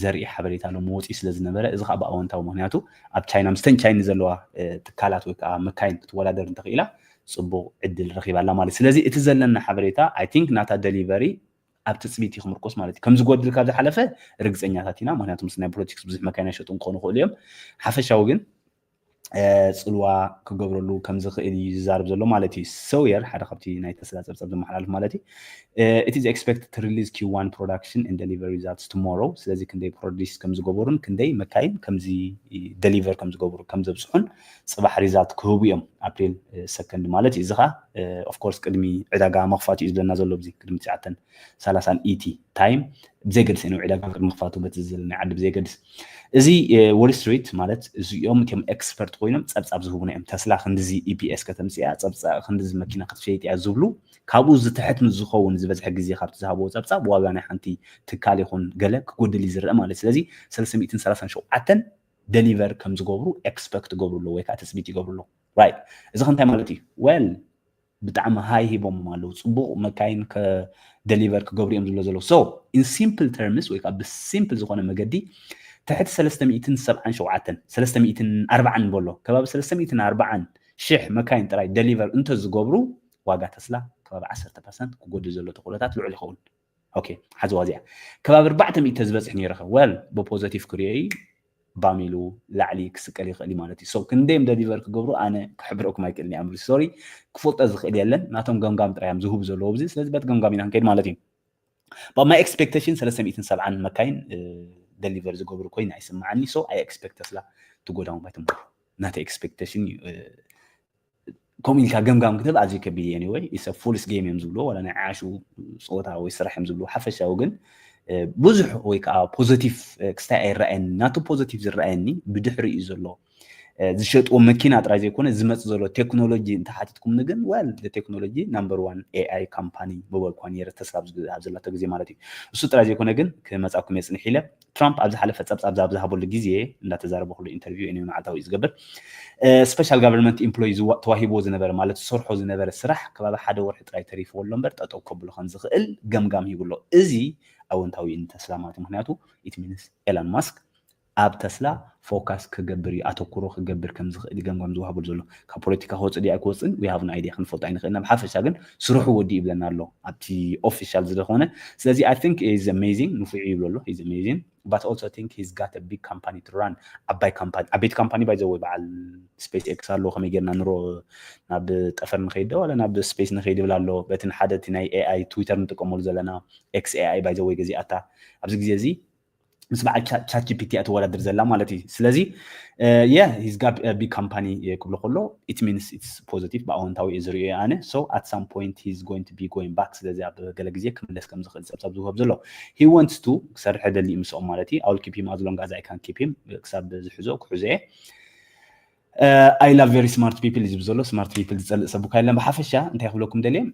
ዘርኢ ሓበሬታ ሎም ወፂኡ ስለ ዝነበረ እዚ ከዓ ብኣወንታዊ ምክንያቱ ኣብ ቻይና ምስተን ቻይና ዘለዋ ትካላት ወይ ከዓ መካይን ክትወዳደር እንተኽኢላ ፅቡቕ ዕድል ረኺባላ ማለት ስለዚ እቲ ዘለና ሓበሬታ ኣይ ቲንክ ናታ ደሊቨሪ ኣብ ትፅቢት ይኽምርኮስ ማለት እዩ ከም ዝጎድል ካብ ዝሓለፈ ርግፀኛታት ኢና ምክንያቱ ምስ ናይ ፖለቲክስ ብዙሕ መካይን ኣይሸጡ ክኾኑ ይኽእሉ እዮም ሓፈሻዊ ግን ፅልዋ ክገብረሉ ከም ዝኽእል እዩ ዝዛርብ ዘሎ ማለት እዩ ሰውየር ሓደ ካብቲ ናይ ተስላ ፀብፀብ ዘመሓላልፍ ማለት እዩ it is expected to release Q1 production and deliver results tomorrow ስለዚ ክንደይ ፕሮዲስ ከም ዝገበሩን ክንደይ መካይን ከምዚ ደሊቨር ከም ዝገበሩ ከም ዘብፅሑን ፅባሕ ሪዛልት ክህቡ እዮም ኣፕሪል 2 ማለት እዩ እዚ ከዓ ኦፍ ኮርስ ቅድሚ ዕዳጋ መኽፋቱ እዩ ዝብለና ዘሎ ብዚ ቅድሚ 9:30 ኢቲ ታይም ብዘይገድስ ነው ዕዳጋ ቅድሚ መኽፋቱ በቲ ዝብል ናይ ዓዲ ብዘይገድስ እዚ ዎል ስትሪት ማለት እዚኦም እቶም ኤክስፐርት ኮይኖም ፀብፃብ ዝህቡና እዮም ተስላ ክንዲዚ ኢፒኤስ ከተምፅያ ፀብፃብ ክንዲዚ መኪና ክትሸይጥ እያ ዝብሉ ካብኡ ዝትሕት ዝኸውን ዝበዝሐ ግዜ ካብቲ ዝሃብዎ ፀብፃብ ዋጋ ናይ ሓንቲ ትካል ይኹን ገለ ክጎድል እዩ ዝርአ ማለት ስለዚ 337 ደሊቨር ከም ዝገብሩ ኤክስፐክት ገብሩሎ ወይ ከዓ ተፅቢት ይገብሩሎ ራይት እዚ ክንታይ ማለት እዩ ዌል ብጣዕሚ ሃይ ሂቦም ኣለዉ ፅቡቕ መካይን ከደሊቨር ክገብሩ እዮም ዝብሎ ዘለዉ ሶ ኢን ሲምፕል ተርምስ ወይ ከዓ ብሲምፕል ዝኾነ መገዲ تحت 340 بولو كباب 340 شح مكاين تراي ديليفر انت زغبرو واغا تسلا كباب 10% كغودو زلو تقولات لعل يخون اوكي حزو وازع كباب 400 تزبصح نيرخ ويل بوزيتيف كريي باميلو لعلي كسقلي خلي مالتي سو كنديم ديليفر كغبرو انا كحبركم مايكلني ام سوري كفوت ازخيل يلن ناتهم غمغام ترايام زهوب زلو بزي سلاذ بات غمغامينا كيد مالتي but my expectation 370 مكاين deliver ዝገብሩ ኮይና ይስማዓኒ so I expect Tesla to go down by tomorrow not expectation ኮሚኒካ ገምጋም ክትብል ኣዝዩ ከቢድ anyway it's a fool's game እዮም ዝብሉ ወላ ናይ ዓሹ ጾታ ወይ ስራሕ እዮም ዝብሉ ሓፈሻው ግን ብዙሕ ወይ ከዓ ፖዚቲቭ ክስታይ ኣይረአየኒ ናቱ ፖዚቲቭ ዝረአየኒ ብድሕሪ እዩ ዘሎ ዝሸጥዎ መኪና ጥራይ ዘይኮነ ዝመጽ ዘሎ ቴክኖሎጂ እንተሓቲትኩም ንግን well the technology number 1 AI company በበልኳን የረ ተስላ ኣብ ዘላተ ግዜ ማለት እዩ እሱ ጥራይ ዘይኮነ ግን ከመጻኩም የጽንሕ ኢለ ትራምፕ ኣብ ዝሓለፈ ጸብጻብ ዝሃበሉ ግዜ እንዳተዛረበ ሁሉ ኢንተርቪው እኔ ማዓልታዊ ዝገብር ስፔሻል ጋቨርንመንት ኤምፕሎይዝ ተዋሂቦ ዝነበረ ማለት ሰርሖ ዝነበረ ስራሕ ከባቢ ሓደ ወርሒ ጥራይ ተሪፍዎ እምበር ጠጠው ከብሉ ከን ዝኽእል ገምጋም ይብሎ እዚ ኣወንታዊ ተስላ ማለት ምክንያቱ it means ኤለን ማስክ ኣብ ተስላ ፎካስ ክገብር ኣተኩሮ ክገብር ከም ዝኽእል ገምጋም ዝውሃበሉ ዘሎ ካብ ፖለቲካ ክወፅእ ድያ ኣይክወፅን ዊ ሃቭ ኖ አይዲያ ክንፈልጦ ኣይንኽእልና ብሓፈሻ ግን ስርሑ ወዲ ይብለና ኣሎ ኣብቲ ኦፊሻል ዝለኾነ ስለዚ ኣይ ቲንክ ኢዝ ኣሜዚንግ ንፍዑ ይብሎ ኣሎ ኢዝ ኣሜዚንግ but also think he's got a big company to run ዓበይቲ ካምፓኒ ባይ ዘ ወይ በዓል ስፔስ ኤክስ ኣሎ ከመይ ጌርና ንሮ ናብ ጠፈር ንኸይድ ወላ ናብ ስፔስ ንኸይድ ይብል ኣሎ በትን ሓደ እቲ ናይ ኤኣይ ትዊተር ንጥቀመሉ ዘለና ኤክስ ኤኣይ ባይ ዘ ወይ ገዚኣታ ኣብዚ ግዜ እዚ ምስ በዓል ቻት ጂፒቲ ኣትወዳድር ዘላ ማለት እዩ ስለዚ yeah he's got a big company ክብሎ ከሎ it means it's positive ብኣወንታዊ እዩ ዝሪኦ ኣነ so at some point he's going to be going back ስለዚ ኣብ ገለ ግዜ ክምለስ ከም ዝኽእል ፀብፃብ ዝውህብ ዘሎ he wants to ክሰርሕ ደሊ ምስኦም ማለት እዩ I'll keep him as long as I can keep him ክሳብ ዝሕዞ ክሕዞ I love very smart people ዝብል ዘሎ smart people ዝፀልእ ሰቡካ የለን ብሓፈሻ እንታይ ክብለኩም ደልየ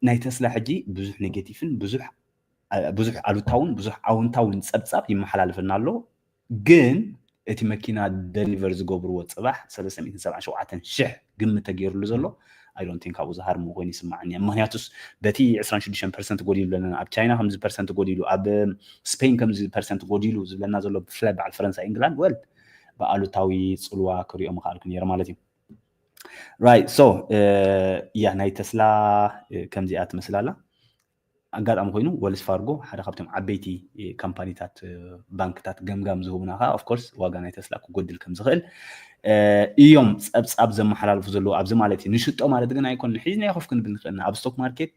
ናይ ተስላ ሕጂ ብዙሕ ኔጌቲቭን ብዙሕ ኣሉታውን ብዙሕ ኣውንታውን ፀብፃብ ይመሓላለፍና ኣሎ ግን እቲ መኪና ደሊቨር ዝገብርዎ ፅባሕ 377,000 ግምት ተገይሩሉ ዘሎ I don't think ኣብኡ ዝሃርሞ ኮይኑ ይስማዓኒ ምክንያቱስ በቲ 26% ጎዲሉ ዘለና ኣብ ቻይና ከምዚ ፐርሰንት ጎዲሉ ኣብ ስፔን ከምዚ ፐርሰንት ጎዲሉ ዝብለና ዘሎ ብፍላይ በዓል ፈረንሳይ እንግላንድ ወል ብኣሉታዊ ፅልዋ ክሪኦም ክኣልኩ ነይረ ማለት እዩ ራይት ሶ ያ ናይ ተስላ ከምዚኣ ትመስል ኣላ ኣጋጣሚ ኮይኑ ወልስ ፋርጎ ሓደ ካብቶም ዓበይቲ ካምፓኒታት ባንክታት ገምጋም ዝህቡና ካ ኦፍ ኮርስ ዋጋ ናይ ተስላ ክጎድል ከም ዝኽእል እዮም ፀብፃብ ዘመሓላልፉ ዘለዉ ኣብዚ ማለት እዩ ንሽጦ ማለት ግን ኣይኮነን ሒዝና ይኸፍ ክንብል ንኽእልና ኣብ ስቶክ ማርኬት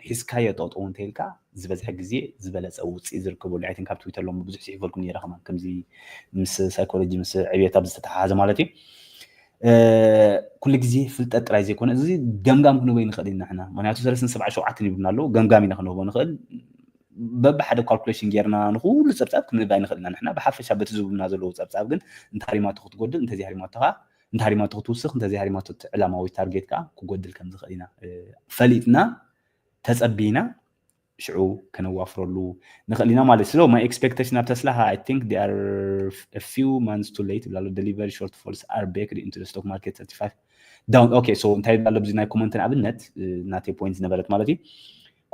ሒዝካዮ ጠጠው እንተኢልካ ዝበዝሐ ግዜ ዝበለፀ ውፅኢት ዝርከበሉ ኣይ ቲንክ ኣብ ትዊተር ሎም ብዙሕ ፅሒፈልኩም ነይረ ከማ ከምዚ ምስ ሳይኮሎጂ ምስ ዕብየት ኣብ ዝተተሓሓዘ ማለት እዩ ኩሉ ግዜ ፍልጠት ጥራይ ዘይኮነ እዚ ገምጋም ክንህቦ ንኽእል ኢና ንሕና ምክንያቱ 377 ይብልና ኣለዉ ገምጋም ኢና ክንህቦ ንኽእል በብሓደ ካልኩሌሽን ጌርና ንኩሉ ፀብፃብ ክንህባ ንኽእል ኢና ንሕና ብሓፈሻ በቲ ዝብሉና ዘለዉ ፀብፃብ ግን እንተሃሪማቶ ክትጎድል እንተዘይሃሪማቶ ከዓ እንተሃሪማቶ ክትውስኽ እንተዘይሃሪማቶ ዕላማዊ ታርጌት ከዓ ክጎድል ከም ዝኽእል ኢና ፈሊጥና ተፀቢና ሽዑ ከነዋፍረሉ ንኽእል ኢና ማለት ስለ my expectation of Tesla I think they are a few months too late ብላሉ delivery shortfalls are baked into the stock market 35 down okay so እንታይ ባለ ብዙ ናይ ኮመንትን ኣብነት ናቴ ፖይንት ነበረት ማለት እዩ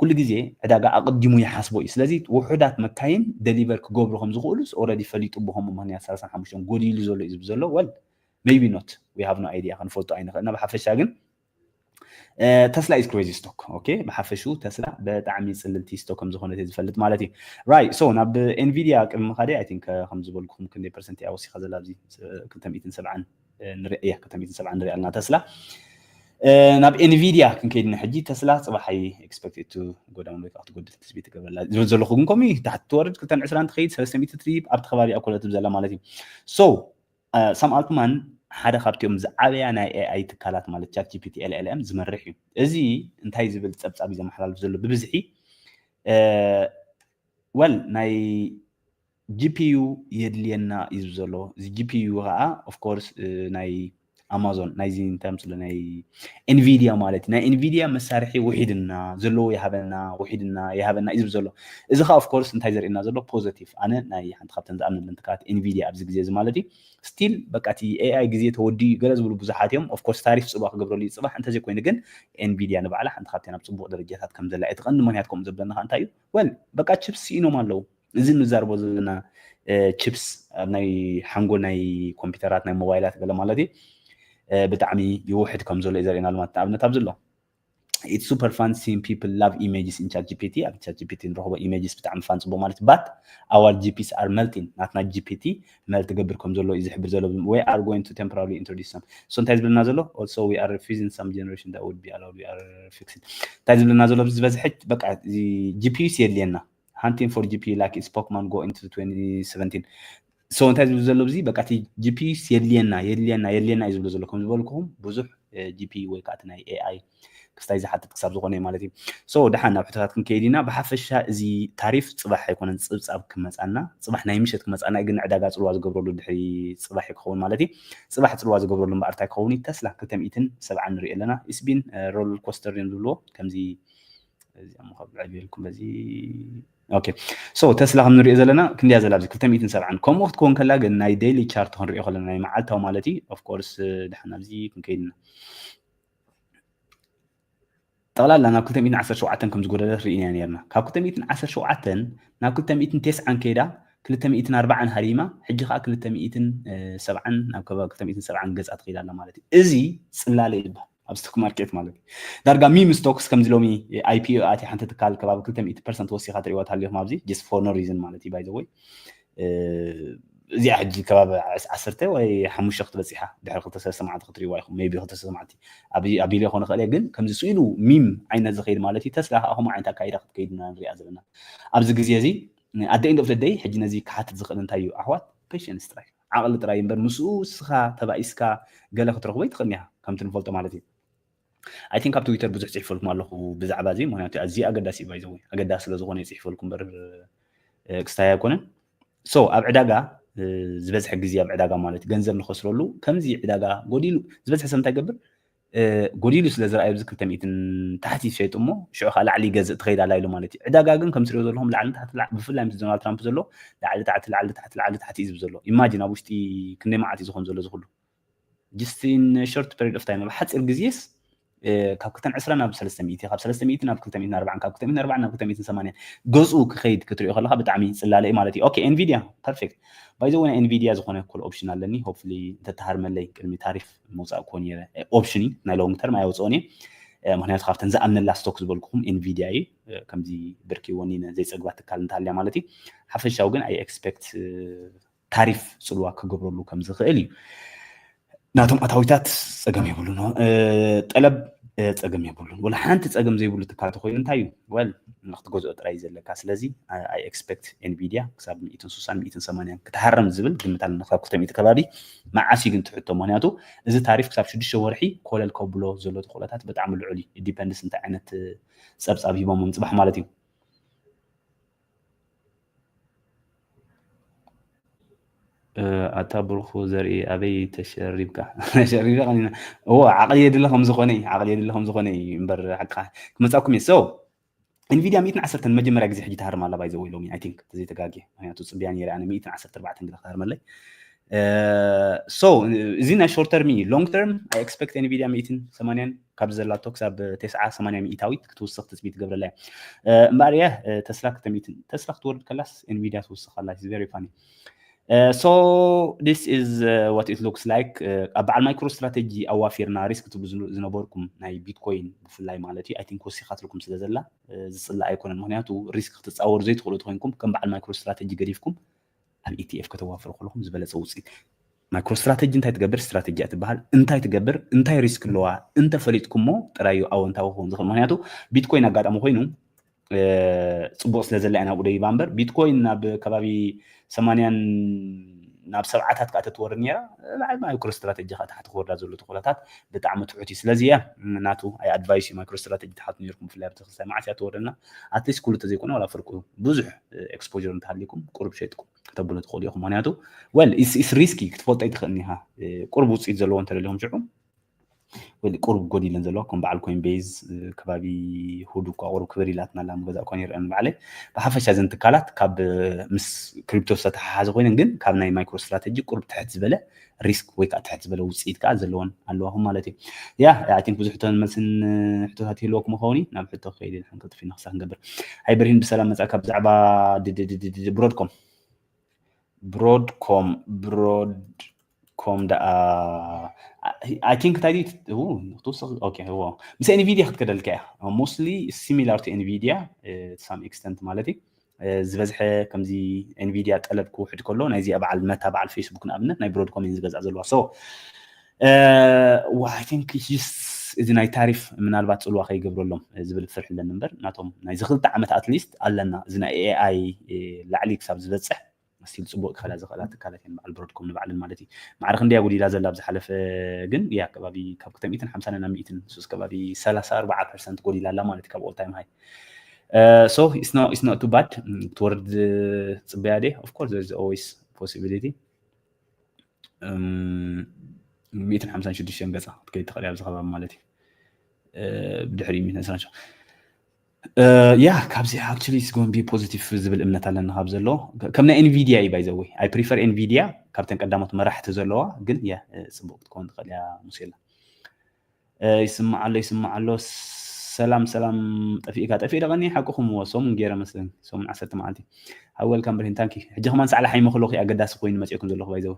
ኩሉ ግዜ ዕዳጋ ኣቐዲሙ ይሓስቦ እዩ ስለዚ ውሑዳት መካይን ደሊቨር ክገብሩ ከም ዝኽእሉስ ኦልሬዲ ፈሊጡ ብኸም ምክንያት 35 ጎዲሉ ዘሎ እዩ ዝብል ዘሎ ወል maybe not we have no idea ክንፈልጦ ኣይንኽእልና ብሓፈሻ ግን ተስላ is crazy stock okay بحفشو ተስላ በጣዕሚ ጽልልቲ stock ከም ዝኾነ ዝፈልጥ ማለት እዩ right so ናብ Nvidia ቅድሚ ኻዲ I think ከም ዝበልኩም ክንደይ ፐርሰንት ያወሲ ኸዘላ ኣብዚ 270 ንሪያ 270 ንሪያ ኣለና ተስላ ናብ Nvidia ክንከይድና ሕጂ ተስላ ጽባሕይ expected to go down ወይ ከዓ ትጎድል ተስቢት ትገብረላ ዝብል ዘለኹ ግን ከምኡ ታሕቲ ትወርድ 220 ትኸይድ 300 ትሪብ ኣብቲ ከባቢ ኣኮለት ዘላ ማለት እዩ so ሳም ኣልትማን ሓደ ካብቶም ዝዓበያ ናይ ኤአይ ትካላት ማለት ቻት ጂፒቲ ኤልኤልኤም ዝመርሕ እዩ እዚ እንታይ ዝብል ፀብፃብ እዩ ዘመሓላልፍ ዘሎ ብብዝሒ ወል ናይ ጂፒዩ የድልየና እዩ ዘሎ እዚ ጂፒዩ ከዓ ኦፍ ኮርስ ናይ ኣማዞን ናይዚ እንታይ ምስሊ ናይ ኤንቪዲያ ማለት ናይ ኤንቪዲያ መሳርሒ ውሒድና ዘለዎ ይሃበና እዩ ዘሎ እዚ ከዓ ኦፍ ኮርስ እንታይ ዘርእየና ዘሎ ፖዚቲቭ ኣነ ናይ ሓንቲ ካብተን ዝኣምነለን ትካላት ኤንቪዲያ ኣብዚ ግዜ እዚ ማለት እዩ ስቲል በቃ እቲ ኤአይ ግዜ ተወዲ ገለ ዝብሉ ብዙሓት እዮም ኦፍ ኮርስ ታሪፍ ፅቡቅ ክገብረሉ ይፅባሕ እንተዘይኮይኑ ግን ኤንቪዲያ ንባዕላ ሓንቲ ካብተን ኣብ ፅቡቅ ደረጃታት ከም ዘላ እቲ ቀንዲ ምክንያት ከምኡ ዘብለና ከዓ እንታይ እዩ ወል በቃ ቺፕስ ኢኖም ኣለዉ እዚ ንዛርቦ ዘለና ቺፕስ ኣብ ናይ ሓንጎል ናይ ኮምፒውተራት ናይ ሞባይላት ገለ ማለት እዩ ብጣዕሚ ይውሕድ ከም ዘሎ እዩ ዘርእየና ማለት ኣብነት ኣብ ዘሎ it's super fun seeing people love images in ChatGPT ኣብ ChatGPT ንረኽቦ images ብጣዕሚ ፋን ፅቡቅ ማለት but our GPs are melting ናትና GPT መልት ገብር ከም ዘሎ እዩ ዝሕብር ዘሎ we are going to temporarily introduce some so እንታይ ዝብለና ዘሎ also we are refusing some generation that would be allowed we are fixing እንታይ ዝብለና ዘሎ ዝበዝሕ በቃ GPs የድልየና hunting for GPU like it's Pokemon Go into 2017 so እንታይ ዝብል ዘሎ እዚ በቃ እቲ GPU የድልየና እዩ ዝብል ዘሎ ከም ዝበልኩም ብዙሕ GPU ወይ ከዓ ናይ AI ክስታይ ዝሓትት ክሳብ ዝኾነ ማለት እዩ so ድሓን ናብ ሕቶታት ክንከይድ ኢና ብሓፈሻ እዚ ታሪፍ ፅባሕ ኣይኮነን ፅብፃብ ክመፃና ፅባሕ ናይ ምሸት ክመፃና ግን ዕዳጋ ፅልዋ ዝገብረሉ ድሕሪ ፅባሕ ክኸውን ማለት እዩ ፅባሕ ፅልዋ ዝገብረሉ እምበር እንታይ ክኸውን ተስላ 270 ንሪኢ ኣለና ኢስቢን ሮለር ኮስተር እዮም ዝብልዎ ከምዚ እዚ ኣምኻብ ዕብየልኩም በዚ ኦኬ ሶ ተስላ ከም ንሪኦ ዘለና ክንደያ ዘላ ኣብዚ 270 ከምኡ ክትከውን ከላ ግን ናይ ዴይሊ ቻርት ክንሪኦ ከለና ናይ መዓልታዊ ማለት እዩ ኦፍ ኮርስ ድሓን ኣብዚ ክንከይድና ጠቕላላ ናብ 217 ከም ዝጎደለ ርኢና ነርና ካብ 217 ናብ 290 ከይዳ 240 هريمة حجي خا 270 ናብ ከባቢ 270 ገጻት ኺዳላ ማለት እዩ እዚ ጽላለ ይባል ኣብ ስቶክ ማርኬት ማለት እዩ ዳርጋ ሚም ስቶክስ ከም ዝሎሚ IPO ኣቲ ሓንቲ ትካል ከባቢ 200% ወሲኻ ትሪእዋ ታለኹም ኣብዚ just for no reason ማለት እዩ by the way እዚ ሕጂ ከባቢ 10 ወይ 5 ክትበጽሓ ድሕሪ 2 ሰማዓት ክትሪእዋ ኢኹም maybe 2 ሰማዓት ኣቢለ ይኾን ኸለ ግን ከምዚ ስኢሉ ሚም ዓይነት ዝኸይድ ማለት እዩ ተስላ ኣኹም ዓይነት ኣካይዳ ክትከይድና ንሪኣ ዘለና ኣብዚ ግዜ እዚ at the end of the day ሕጂ ነዚ ክሓትት ዝኽእል እንታይ እዩ ኣሕዋት patience ጥራይ ዓቕሊ ጥራይ እምበር ምስኡ ስኻ ተባኢስካ ገለ ክትረኽቦ ይትኽእል ኒኻ ከምቲ ንፈልጦ ማለት እዩ I think ኣብ ትዊተር ብዙሕ ጽሒፈልኩም ኣለኹ ብዛዕባ እዚ ምክንያቱ ኣዝዩ ኣገዳሲ እዩ ባይዘው ኣገዳሲ ስለ ዝኾነ ይጽሒፈልኩም በር ክስታይ ኣይኮነን ሶ ኣብ ዕዳጋ ዝበዝሐ ግዜ ኣብ ዕዳጋ ማለት ገንዘብ ንኸስረሉ ከምዚ ዕዳጋ ጎዲሉ ዝበዝሐ ሰብ እንታይ ይገብር ጎዲሉ ስለ ዝረኣዩ ብዚ 200 ታሕቲ ሸይጡ እሞ ሽዑ ኸ ላዕሊ ይገዝእ ትኸይድ ኣላ ኢሉ ማለት እዩ ዕዳጋ ግን ከም ትሪኦ ዘለኹም ላዕሊ ታሕቲ ብፍላይ ምስ ዶናልድ ትራምፕ ዘሎ ላዕሊ ታሕቲ ላዕሊ ታሕቲ ላዕሊ ታሕቲ እዩ ዘሎ ኢማጂን ኣብ ውሽጢ ክንደይ መዓት እዩ ዝኾን ዘሎ ዝኹሉ just in a short period of time ኣብ ሓፂር ግዜስ ካብ 220 ናብ 300 ካብ 300 ናብ 240 ካብ 240 ናብ 280 ገጹ ክኸይድ ክትሪኦ ከለኻ ብጣዕሚ ጽላለ እዩ ማለት እዩ ኦኬ ኤንቪዲያ ፐርፌክት ባይ ዘ ወይ ኤንቪዲያ ዝኾነ ኮል ኦፕሽን ኣለኒ ሆፕፉሊ እንተተሃርመለይ ቅድሚ ታሪፍ መውፃእ ኮን ነይረ ኦፕሽኒ ናይ ሎንግ ተርም ኣይወፅኦን እየ ምክንያቱ ካብተን ዝኣምነላ ስቶክ ዝበልኩኹም ኤንቪዲያ እዩ ከምዚ ብርኪ ወኒ ዘይፀግባ ትካል እንተሃልያ ማለት እዩ ሓፈሻው ግን ኣይ ኤክስፔክት ታሪፍ ጽልዋ ክገብረሉ ከም ዝኽእል እዩ ናቶም ኣታዊታት ፀገም የብሉን ጠለብ ፀገም የብሉን ወላ ሓንቲ ፀገም ዘይብሉ ትካል ተኮይኑ እንታይ እዩ ወል ንኽትገዝኦ ጥራይ ዘለካ ስለዚ ኣይ ኤክስፔክት ኤንቪዲያ ክሳብ 160 180 ክትሃረም ዝብል ግምት ኣለና ክሳብ 200 ከባቢ መዓስ ግን ትሕቶ ምክንያቱ እዚ ታሪፍ ክሳብ 6 ወርሒ ኮለል ከብሎ ዘሎ ተኽእሎታት ብጣዕሚ ልዑል እዩ ዲፔንድስ እንታይ ዓይነት ፀብፃብ ሂቦም ምፅባሕ ማለት እዩ ኣታ ብርኹ ዘርኢ ኣበይ ተሸሪብካ ተሸሪብካ ቀኒና ዓቕሊ የድለ ከም ዝኾነ እምበር ሓቅኻ ክመፃኩም እየ ሶ ኤንቪዲያ 110 መጀመርያ ግዜ ሕጂ ተሃርማ ኣላ ባይዘ ወይ ሎሚ ኣይ ቲንክ ተዘይተጋግየ ምክንያቱ ፅብያ ነይረ ኣነ 114 ግዜ ተሃርመለይ ሶ እዚ ናይ ሾርት ተርም እዩ ሎንግ ተርም ኣይ ኤክስፔክት ኤንቪዲያ 180 ካብ ዘላቶ ክሳብ 980 ሚእታዊት ክትውስኽ ትፅቢት ትገብረላ እያ እምበር እያ ተስላ ክትወርድ ከላስ ኤንቪዲያ ትውስኽ ኣላ ኢዝ ቨሪ ፋኒ so this is what it looks like about micro strategy awafirna risk to ዝነበርኩም ናይ ቢትኮይን ብፍላይ ማለት እዩ አይ ቲንክ ወሲኻትልኩም ስለዘላ ዝጽላ ኣይኮነን ምክንያቱ ሪስክ ክትጻወሩ ዘይትኽእሉ ትኮንኩም ከም በዓል ማይክሮ ስትራቴጂ ገዲፍኩም ኣብ ETF ከተዋፍሩ ከለኹም ዝበለጸ ውጽኢት ማይክሮ ስትራቴጂ እንታይ ትገብር ስትራቴጂ ትበሃል እንታይ ትገብር እንታይ ሪስክ ኣለዋ እንተ ፈሊጥኩምሞ ጥራዩ ኣወንታዊ ሆም ዝኽእል ምክንያቱ ቢትኮይን ኣጋጣሚ ኮይኑ ጽቡቕ ስለዘላ ኢና ወደ ይባምበር ቢትኮይን ናብ ከባቢ 80 ናብ 7ታት ካተትወርድ ነይራ ማይክሮ ስትራቴጂ ካታሕቲ ክወርዳ ዘሎ ተኽእሎታት ብጣዕሚ ትሑት እዩ ስለዚ ናቱ ኣይ ኣድቫይስ ማይክሮ ስትራቴጂ ተሓቱ ነርኩም ብፍላይ ብተክስታይ መዓት ያተወርደና ኣትሊስት ኩሉ ተዘይኮነ ወላ ፍርቁ ብዙሕ ኤክስፖዠር እንተሃሊኩም ቁርብ ሸይጥኩም ከተብሉ ትኽእሉ ኢኹም ምክንያቱ ወል ኢስ ሪስኪ ክትፈልጦ ይትኽእልኒ ኢኻ ቁርብ ውፅኢት ዘለዎ እንተደሊኹም ሽዑ ወል ቁርብ ጎዲለን ዘለዎ ከም በዓል ኮይን ቤዝ ከባቢ ሁዱ እኳ ቁርብ ክብር ኢላትና ላ ምገዛእ ኮን ይርአን በዓለይ ብሓፈሻ ዘን ትካላት ካብ ምስ ክሪፕቶ ዝተተሓሓዘ ኮይነን ግን ካብ ናይ ማይክሮ ስትራቴጂ ቁርብ ትሕት ዝበለ ሪስክ ወይ ከዓ ትሕት ዝበለ ውፅኢት ከዓ ዘለዎን ኣለዋኹም ማለት እዩ ያ ኣይ ቲንክ ብዙሕ ሕቶን መልስን ሕቶታት ይህልወኩም ምኸውኒ ናብ ሕቶ ከይድ ኢልካ ክንቅጥፊና ክሳብ ክንገብር ሃይ በርሂን ብሰላም መጻእካ ብዛዕባ ብሮድኮም ዳኣ I think that it okay هو بس NVIDIA ክትከደልካ እያ mostly similar to NVIDIA to some extent ማለት እዩ ዝበዝሐ ከምዚ NVIDIA ጠለብ ክውሕድ ከሎ ናይዚ በዓል መታ በዓል ፌስቡክ ንኣብነት ናይ ብሮድኮም ዝገዛእ ዘለዋ so I think እዚ ናይ ታሪፍ ምናልባት ጽልዋ ከይገብረሎም ዝብል ፍርሕ ኣለኒ እምበር ናቶም ናይ ዝኽልተ ዓመት ኣትሊስት ኣለና እዚ ናይ AI ላዕሊ ክሳብ ዝበፅሕ ስቲል ጽቡቕ ክኸላ ዝኽእላት ትካላት እየን በዓል ብሮድኮም ንበዓልን ማለት እዩ ማዕረ ክንደያ ጉዲላ ዘላ ብዝሓለፈ ግን ያ ከባቢ ካብ 250 ናብ 100 ሱስ ከባቢ 34% ጎዲላ ኣላ ማለት ካብ ኦል ታይም ሃይ so it's not too bad toward ጽበያ ደ of course there is always possibility 156 ገጻ ትከይድ ትኽእል ኣብ ዝኸባቢ ማለት እዩ ብድሕሪ 126 yeah ካብዚ actually is going to be positive ዝብል እምነት ኣለና ካብ ዘሎ ከም ናይ NVIDIA እዩ by the way I prefer NVIDIA ካብተን ቀዳሞት መራሕቲ ዘለዋ ግን ጽቡቕ ትኮን ትኽእል እያ ሙሴላ ይስማዕ ኣሎ سلام طفيقك طفيق دغني حقكم وصوم غير مثلا صوم 10 معلتي اول كان برين تانكي حجي كمان ساعه حي مخلوق اقداس كوين مصيكم زلو بايزو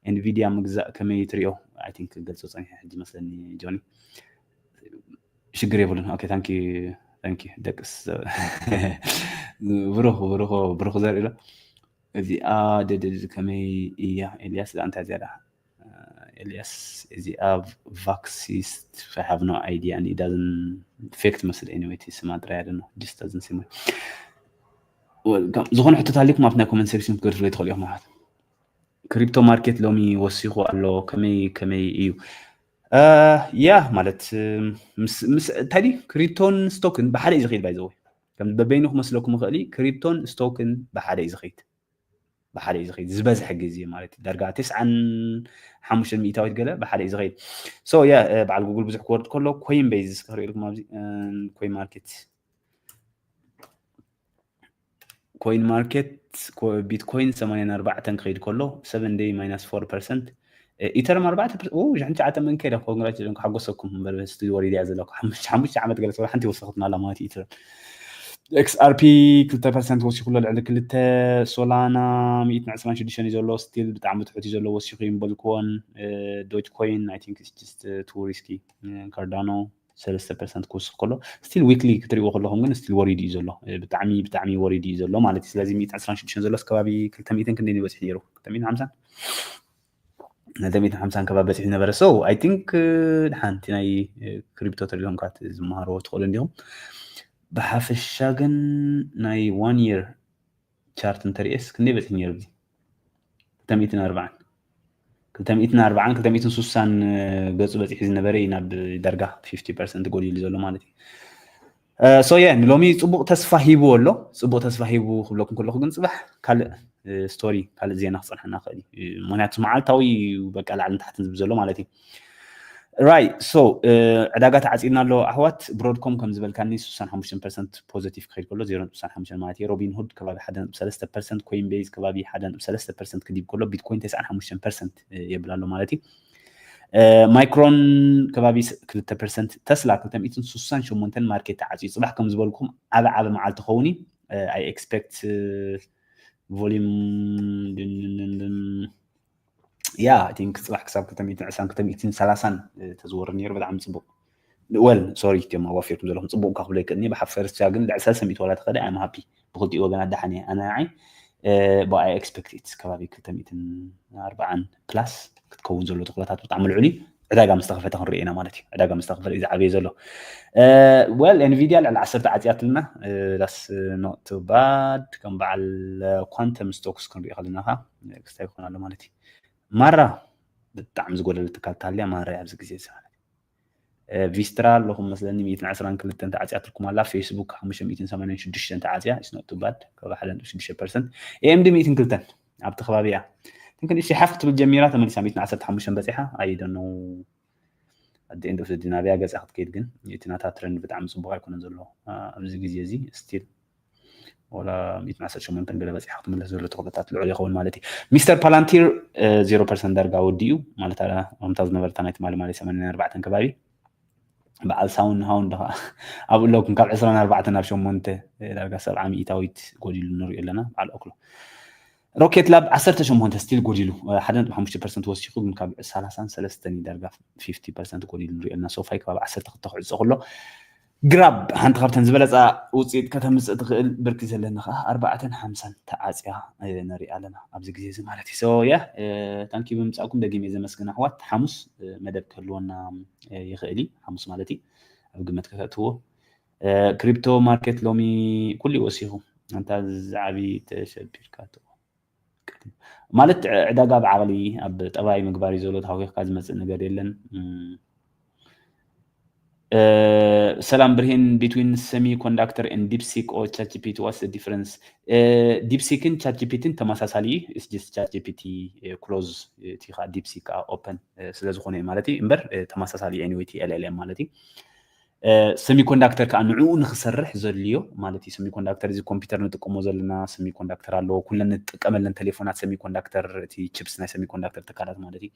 انفيديا مغزا كمي تريو اي ثينك قلت صحيح حجي مثلا جوني شكرا يبلون اوكي ثانك يو دكس بروخ زر الى ذي دد كمي يا الياس انت زياده Elias is the vaxist. I have no idea, and it doesn't affect muscle anyway. It's smart, I don't know. Just doesn't seem. Well, زخون حطيت عليكم في comment section كل اللي يدخل يوم واحد. كريبتو ماركت لومي وسيخو قالو كمي إيو. يا مالت مس تالي كريبتون ستوكن بحالة يزخيد بايزوي. كم ببينكم مسلكم خالي كريبتون ستوكن بحالة يزخيد. بحالة يزخيد زباز حق زي مالتي درجة 9 حمش الميتاوي تقلا بحالة يزخيد. So يا بعد جوجل بزح كورد كله كوين بيز كهري لكم مابزي كوين ماركت. كوين ماركت بيتكوين 84 تنقيد كله 7 day minus 4%. إيثرم 4% أوه جانت عادة من كده كونغراتيلونك حقوسكم بالستودي وريدي عزلك حمش عمت قلت صراحة أنت وصلتنا لما إيثرم. XRP 3% وسيخ كله عندك كلتا سولانا 126 شنو يزولو ستيل بتعمل تحط يزولو وسيخين بالكون دوج كوين I think it's just too risky كاردانو 3% كوس كله ستيل ويكلي كتريو كلهم ግን ستيل وريدي يزولو بتعمي وريدي يزولو مالتي ስለዚህ 126 زولو እስከባቢ 200 ክንዴ ይበጽሕ ነይሩ 250 250 ከባቢ በጽሕ ነበረ so I think ሓንቲ ናይ ክሪፕቶ ትሪኦም ካት ዝመሃሮ ትኽእሉ እንዲሁም بحافشة جن ناي 1 year chart انتريس كني بس نيربي 240 240 260 قص بس يحزن بري ناب درجة 50% قولي اللي زلوا مالتي so yeah نلومي صبوق تسفاهيبو ولا صبوق تسفاهيبو خبلكم كلكم جن صبح كال ستوري كال زينة صراحة خالي منعت معلتاوي وبقى على تحت نزبزلوا مالتي right so عداقات عزيزنا له أحوات برودكوم كم زبل كاني 65% positive خير كله 0.5 مالتي روبين هود كبابي حدا 3% كوين بيز كبابي حدا 3% كديب كله بيتكوين 95% يبلا له مالتي مايكرون كبابي 3% تسلا كنت ميتن 68 ماركت عزيز صباح كم زبلكم على معال تخوني I expect volume يا I think صراحة حساب كتميتين عسان كتميتين 30 تزور نير بدعم صبوق well sorry كما وافيركم زلهم صبوق كقبل كني بحفر ساجن لأساس ميت ولا تخدع I'm happy بقولتي وجنا دحني أنا عاي but I expect it كبابي كتميتين 4 plus كتكون زلوا تقولتها تعمل علي عداقة مستخفة هنرينا مالتي عداقة مستخفة إذا عبي زلوا well Nvidia على 10 عزيات لنا that's not too bad كم بعد quantum stocks كن بيخليناها استيقظنا له مالتي مرة بتعمل زقول اللي تكالتاليا مرة يعبز جزيز فيسترا لهم مثلا 110 كل تنت عزيات لكم على فيسبوك 580 شدش تنت عزيا it's not too bad كذا حدا 6% AMD 200 كل تنت عبد خبابيع يمكن إيش حفت بالجميرات من 115 بزحها I don't know at the end of the day نبيع جز أخذ كيد جن يتناتا ترند بتعمل صبغة يكون نزله أبز جزيزي ستيل ولا 110 من تنقل بس يحط من الزول تقطعات العليا قول مالتي مستر بالانتير 0% درجة وديو مالتها على ممتاز نبرتانيت مالي 84 كبابي بعد ساون هاون ده أقول لكم كاب 24 نفسهم منت درجة 700 تاويت قولي له نور لنا على أكله روكيت لاب 10 شو منت ستيل قولي له حدا 5% وسيخو من كاب 33 درجة 50% قولي له نور لنا سوف يكاب 10 تقطع عزقله جراب هانت خبتن زبلت وصيت كتمس تخيل بركي زلنا 4-5 تعازيا نري علينا أبز جزيز مالتي سويا تانكي بمساكم دقيمة إذا مسكنا حوات حمص مدب كلونا يخيلي حمص مالتي أبقمت كتاتو كريبتو ماركت لومي كل وسيهم أنت زعبي تشبير كاتو مالت عداقة بعقلي أب تبعي مقباري زولو تحويق كازمس نقدر سلام برهين between semiconductor and DeepSeek or ChatGPT what's the difference DeepSeek and ChatGPT تماساسالي is just ChatGPT close تيخا DeepSeek open سلازخوني مالتي امبر تماساسالي anyway LLM مالتي semiconductor كأنه نخسرح زليو مالتي semiconductor زي كمبيوتر نتقومو زلنا semiconductor اللو كلنا نتقامل لنا تليفونات semiconductor تي chips نا semiconductor تكالات مالتي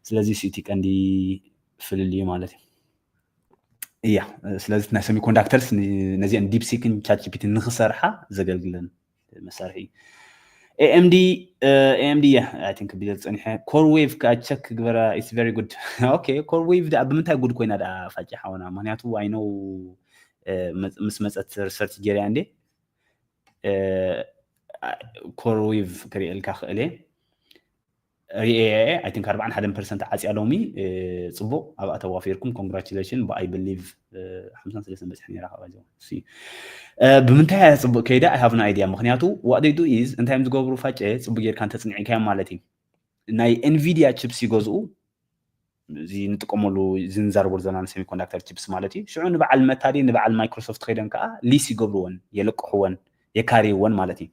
سلازي سيتي كاندي في اللي مالتي እያ ስለዚ ናይ ሰሚ ኮንዳክተርስ ነዚአን ዲፕሲክን ቻት ጂፒቲ ንክሰርሓ ዘገልግለን መሳርሒ AMD yeah I think بيدل صنيحه كور ويف كاتشك غبره it's very good okay كور ويف دا بمنታይ ጉድ ኮይና ዳ ፋጭ ሓውና ምክንያቱ I know ምስ መፀት ሪሰርች ጌሪ አንዴ كور ويف كريልካ خእለ I think 41% ዓጽያሎሚ ጽቡቅ ኣብ ኣተዋፊርኩም congratulations but I believe 53 በጽሕ ነራ ከባጆ see ብምንታይ ጽቡቅ ከይዳ I have no idea ምክንያቱ what they do is እንታይም ዝገብሩ ፋጨ ጽቡቅ ጌርካ ተጽኒዕካ ማለት እዩ ናይ Nvidia chips ይገዝኡ እዚ ንጥቀመሉ ዝንዛርበሉ ዘናን ሴሚኮንዳክተር chips ማለት እዩ ሽዑ ንበዓል መታዲ ንበዓል ማይክሮሶፍት ከይደን ከዓ ሊስ ይገብሩዎን የለቅሑዎን የካሪዎን ማለት እዩ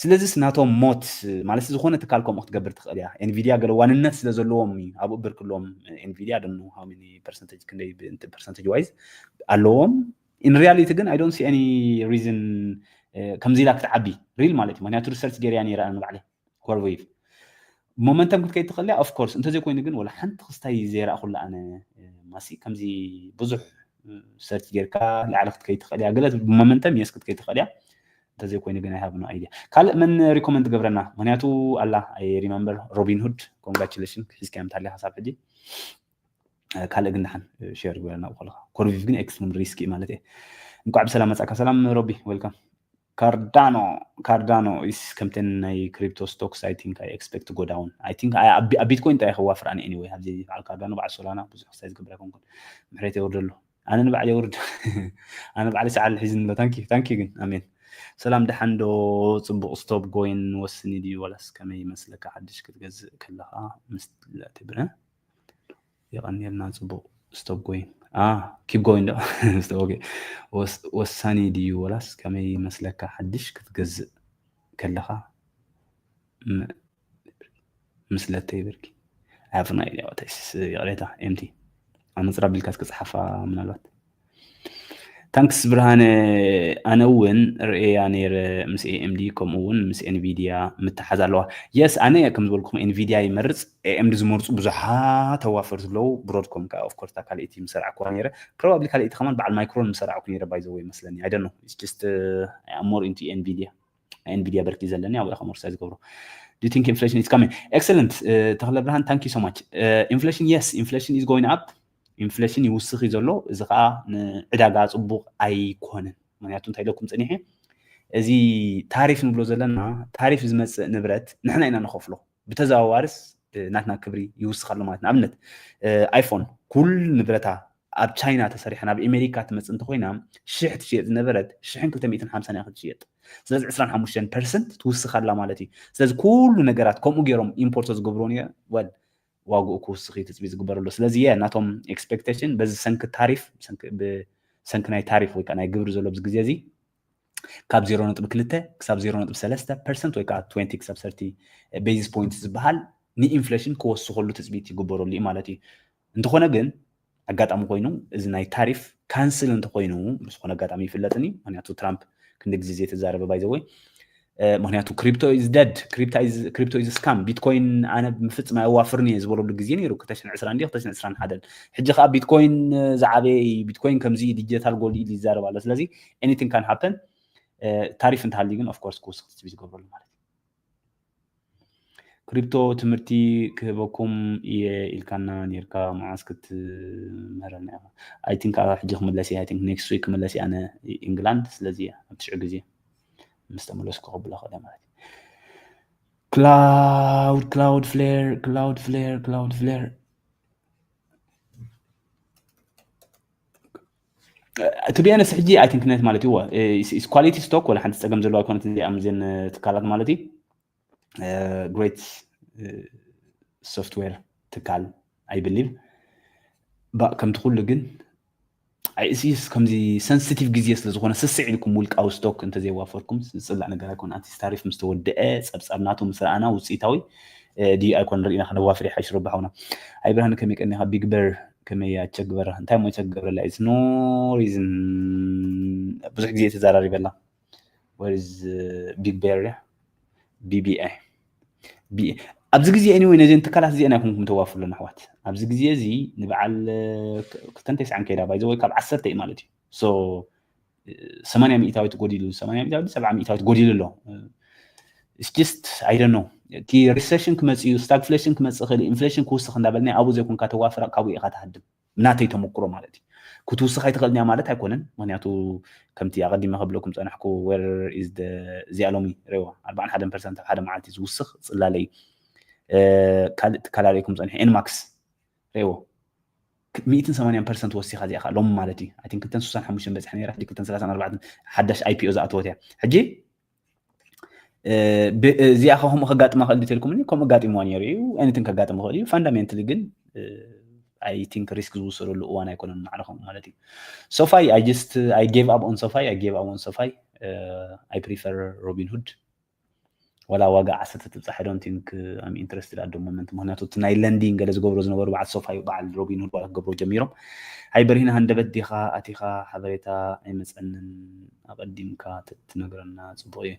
ስለዚ ስናቶም ሞት ማለት ዝኾነ ተካልkom ክትገብር ትኽእል ያ Nvidia ገለ ዋንነት ስለ ዘለዎም ኣብ ብርክሎም Nvidia I don't know how many percentage ክንደይ percentage wise ኣለዎም in reality ግን I don't see any reason ከምዚ ኢላ ክትዓቢ ሪል ማለት እዩ ምክንያቱ ሪሰርች ገርያ ነይራ ንባዕለ core wave momentum ክትከይድ ትኽእል ያ of course እንተዘይ ኮይኑ ግን ወላ ሓንቲ ክስታይ ዘይራ ኩላ ኣነ ማሲ ከምዚ ብዙሕ ሰርች ጌርካ ላዕለ ክትከይድ ትኽእል ያ ገለ momentum yes ክትከይድ ትኽእል ያ تزي كوين جنا have no idea. كل من recommend قبرنا منياتو الله I remember Robin Hood congratulations حس كام تعلي حساب حدي كل جنا حن share قبرنا وخلاص كورفيف جنا extreme risky مالته نكو عبد السلام مساك السلام روبي welcome Cardano is كمتن أي crypto stocks I think I expect to go down I think a Bitcoin تاعي هو فرق anyway هذي على Cardano بعد سولانا بس حسيت قبركم محريت يورد له أنا بعد يورد أنا بعد ساعة الحزن له thank you آمين سلام دحندو صبو ستوب جوين وسني دي ولا سكمي مسلك حدش كتجزء كلها لا تبره يغني لنا صبو ستوب جوين keep going ده اوكي وسني دي ولا سكمي مسلك حدش كتجزء كلها مسلتي بركي عارفنا يا واتس قريتها امتي انا صرا بالكاس كصحافه من الوقت تانكس برهان أنا وين رأي يعني مس AMD كم وين مس Nvidia متحزلوا يس أنا كم بقولكم Nvidia يمرز AMD زمرز بزحات توافر لو برودكم كا of course تكاليتي مسرع كوانيرة probably كاليتي كمان بعد المايكرون مسرع كوانيرة by the way مثلاً I don't know it's just I'm more into Nvidia بركي زلني أو آخر مرة قبره Do you think inflation is coming? Excellent. تغلب برهان thank you so much. Inflation yes inflation is going up. inflation يوسخ يزلو إذا عداقة صبوغ أيكونن منياتون تايلوكم تانيحي إذي تعريف نبلو زلنا تعريف زمت نبرت نحن إنا نخوفلو بتزاوارس ناتنا كبري يوسخ اللوماتنا عملت آيفون كل نبرتها أب تشاينا تسريحنا بأمريكا تمس انت خوينا شحت شيء نبرت شحن كنت 250 ياخد شيء سلاز 25% توسخ اللوماتي سلاز كل نجارات كم وجيرهم importers قبرونيا ود واقو كوسخي تسبيز قبرلو سلازي ناتهم expectation بس سنك تعريف سنك ناي تعريف ويك أنا يقبر زلوا بزجزيزي كاب 0.2 كسب 0.3% ويك 20 كسب 30 basis points بحال ني inflation كوسخ كله تسبيتي قبرلو لي مالتي انت خونا جن أقعد أم قينو إذا ناي تعريف cancel انت قينو بس خونا قعد أمي في اللاتني يعني تو ترامب كندك زيزيت الزاربة باي ذا واي مهنياتو crypto is dead crypto is scam bitcoin أنا بمفتش ما أوافرني زبورو بالجزيني رو كتاشن 20 دي كتاشن 20 حدا حجة خاب bitcoin زعبي bitcoin كم زي digital gold اللي زارب على سلازي anything can happen تعرف انت هالليجن of course كوس تبيز قبل المالك كريبتو تمرتي كبكم الكنا نيركا معسكت مرنا I think حجة مدلسي I think next week مدلسي أنا إنجلند سلازي بتشعر جزية مستعملوش قبل خدمات Cloudflare to be honest حجي I think net مالتي هو is quality stock ولا حنستخدم زلوا يكون تنزي أمزين تكالات مالتي great software تكال I believe بقى كم تقول لجن عايزيس كم زي sensitive جزيس لزغنا سسع لكم ملك أو stock أنت زي وافركم صلى أنا قالكم أنت تعرف مستوى الدقات أبناتو مثلا أنا وسيتاوي دي أكون رأينا خنا وافري حيش ربحونا أي برهن كم يكأنها big bear كم يتشجبر أنت ما يتشجبر لا is no reason بزح جزية تزاري بالله where is big bear BBA ኣብዚ ግዜ anyway ነዚ እንትካላት እዚአን ኣይኮንኩም ተዋፍሉን ኣሕዋት ኣብዚ ግዜ እዚ ንበዓል 290 ከይዳ ባይዘ ወይ ካብ 10 እዩ ማለት እዩ ሶ 80 ሚእታዊት ጎዲሉ 80 ሚእታዊት 70 ሚእታዊት ጎዲሉ ኣሎ it's just I don't know እቲ ሪሴሽን ክመፅዩ ስታግፍሌሽን ክመፅእ ክእል ኢንፍሌሽን ክውስኽ እንዳበልና ኣብኡ ዘይኮንካ ተዋፍራ ካብኡ ኢኻ ትሃድም ናተይ ተመክሮ ማለት እዩ ክትውስኽ ኣይትኽእልንያ ማለት ኣይኮነን ምክንያቱ ከምቲ ኣቐዲመ ከብለኩም ፀናሕኩ where is the ዚኣሎሚ ሬዋ 41% ኣብ ሓደ መዓልቲ ዝውስኽ ፅላለይ ካልእ ትከላለይኩም ፀኒሐ ኤንማክስ ሬዎ 180% ወሲኻ እዚኣ ሎም ማለት እዩ I think 265 በፅሐ ነይራ 234 ሓዳሽ IPO ዝኣተወት እያ ሕጂ እዚኣ ከምኡ ከጋጥማ ክእል ድተልኩም ከምኡ ጋጢምዋ ነይሩ እዩ anything ከጋጥም ክእል እዩ ፋንዳሜንታሊ ግን I think risk ዝውሰደሉ እዋን ኣይኮነን ማዕረኹም ማለት እዩ SoFi I gave up on SoFi I prefer Robinhood ወላ ዋጋ 10 ትብፅሕ I don't think I'm interested at the moment ምክንያቱ እቲ ናይ ለንዲንግ ገለ ዝገብሮ ዝነበሩ በዓል SoFi በዓል Robinhood በዓል ክገብሮ ጀሚሮም ሃይበርሂና ሃንደበት ዲኻ ኣቲኻ ሓበሬታ ኣይመፀንን ኣቐዲምካ ትነግረና ፅቡቅ እዩ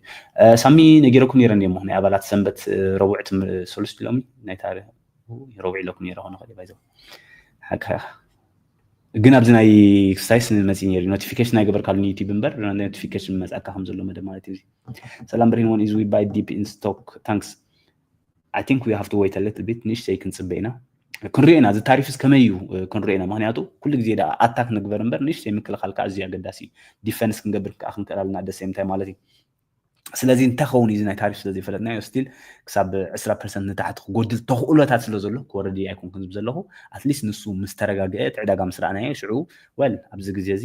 ሳሚ ነጊረኩም ነይረ እሞ ናይ ኣባላት ሰንበት ረቡዕ ሰሉስ ሎሚ ናይ ታሪክ ረቡዕ ኢለኩም ነይረ ኾነ ኸ ባይዘው ግን ኣብዚ ናይ ኤክሰርሳይዝ መፂ ነይሩ ኖቲፊኬሽን ኣይገበርካሉ ዩቲዩብ እምበር ኖቲፊኬሽን መፅኣካ ከም ዘሎ መደብ ማለት እዩ ሰላም ብርሂን one is we buy deep in stock thanks I think we have to wait a little bit ንእሽተይ ክንፅበይና ክንሪአና እዚ ታሪፍስ ከመይ እዩ ክንሪአና ምክንያቱ ኩሉ ግዜ ዳ ኣታክ ንግበር እምበር ንእሽተይ ምክልኻልካ ኣዝዩ ኣገዳሲ እዩ ዲፈንስ ክንገብር ከዓ ክንክእል ኣለና at the same time ማለት እዩ ስለዚ እንተኸውን እዚ ናይ ታሪፍ ስለዘይፈለጥናዮ ስቲል ክሳብ 20% ንታሕቲ ክጎድል ተኽእሎታት ስለ ዘሎ ክወረዲ ኣይኮንኩን ዝብል ዘለኹ ኣትሊስት ንሱ ምስ ተረጋግአ እቲ ዕዳጋ ምስ ረኣናዮ ሽዑ ወል ኣብዚ ግዜ እዚ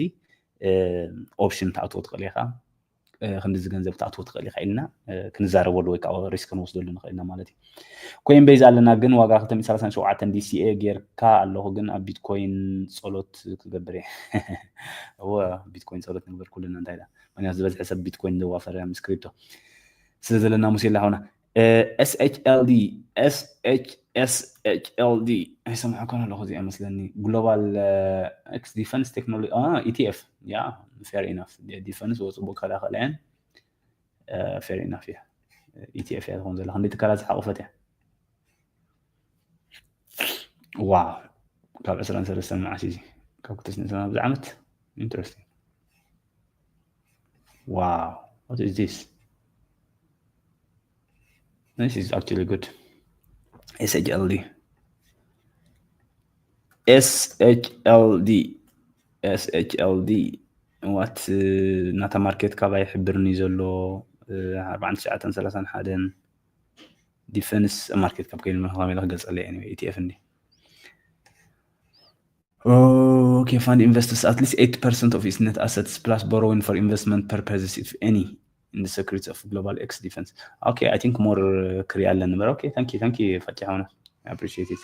ኦፕሽን ተኣትዎ ትኽእል ኢኻ ክንዲ ገንዘብ ተኣትዎ ትኽእል ኢኻ ኢልና ክንዛረበሉ ወይ ከዓ ሪስክ ክንወስደሉ ንኽእልና ማለት እዩ ኮይን ቤዝ ኣለና ግን ዋጋ 237 DCA ጌርካ ኣለኹ ግን ኣብ ቢትኮይን ፀሎት ክገብር እየ እወ ቢትኮይን ፀሎት ንግበር ኩልና እንታይ ዳ ምክንያቱ ዝበዝሐ ሰብ ቢትኮይን ዘዋፈረ ምስ ክሪፕቶ ስለ ዘለና ሙሴላ ሆና SHLD ኣይሰምዐኮን ኣለኹ እዚኣ መስለኒ ግሎባል ኤክስ ዲፈንስ ቴክኖሎጂ ETF ያ fair enough ዲፈንስ ወፅቡቅ ከላኸልያን fair enough እያ ETF እያ ትኾን ዘላ ክንደይ ትካላት ዝሓቑፈት እያ ዋው ካብ 23 መዓስ እዚ ካብ 2007 ብዝዓመት interesting wow what is this this is actually good SHLD what ናታ ማርኬት ካብ ይሕብርኒ ዘሎ 4931 ዲፈንስ ማርኬት ካብ ከይል መኸሜላ ክገልፀለይ anyway ETF እንዲ okay fund investors at least 8% of its net assets plus borrowing for investment purposes if any in the secrets of global X defense okay I think more Korean number okay thank you Fatihana I appreciate it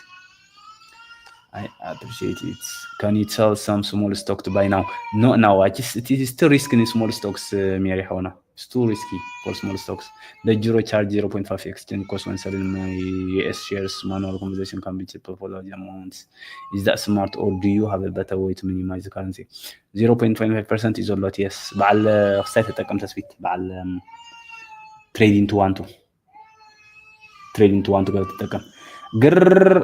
can you tell some small stock to buy now no now it is still risky in small stocks Mary Hona it's too risky for small stocks the zero charge 0.5 exchange cost when selling my US shares manual conversion can be cheaper for large amounts is that smart or do you have a better way to minimize the currency 0.25% is a lot yes بعل خسائر تتقم تسويت بعل trading to one قال تتقم قر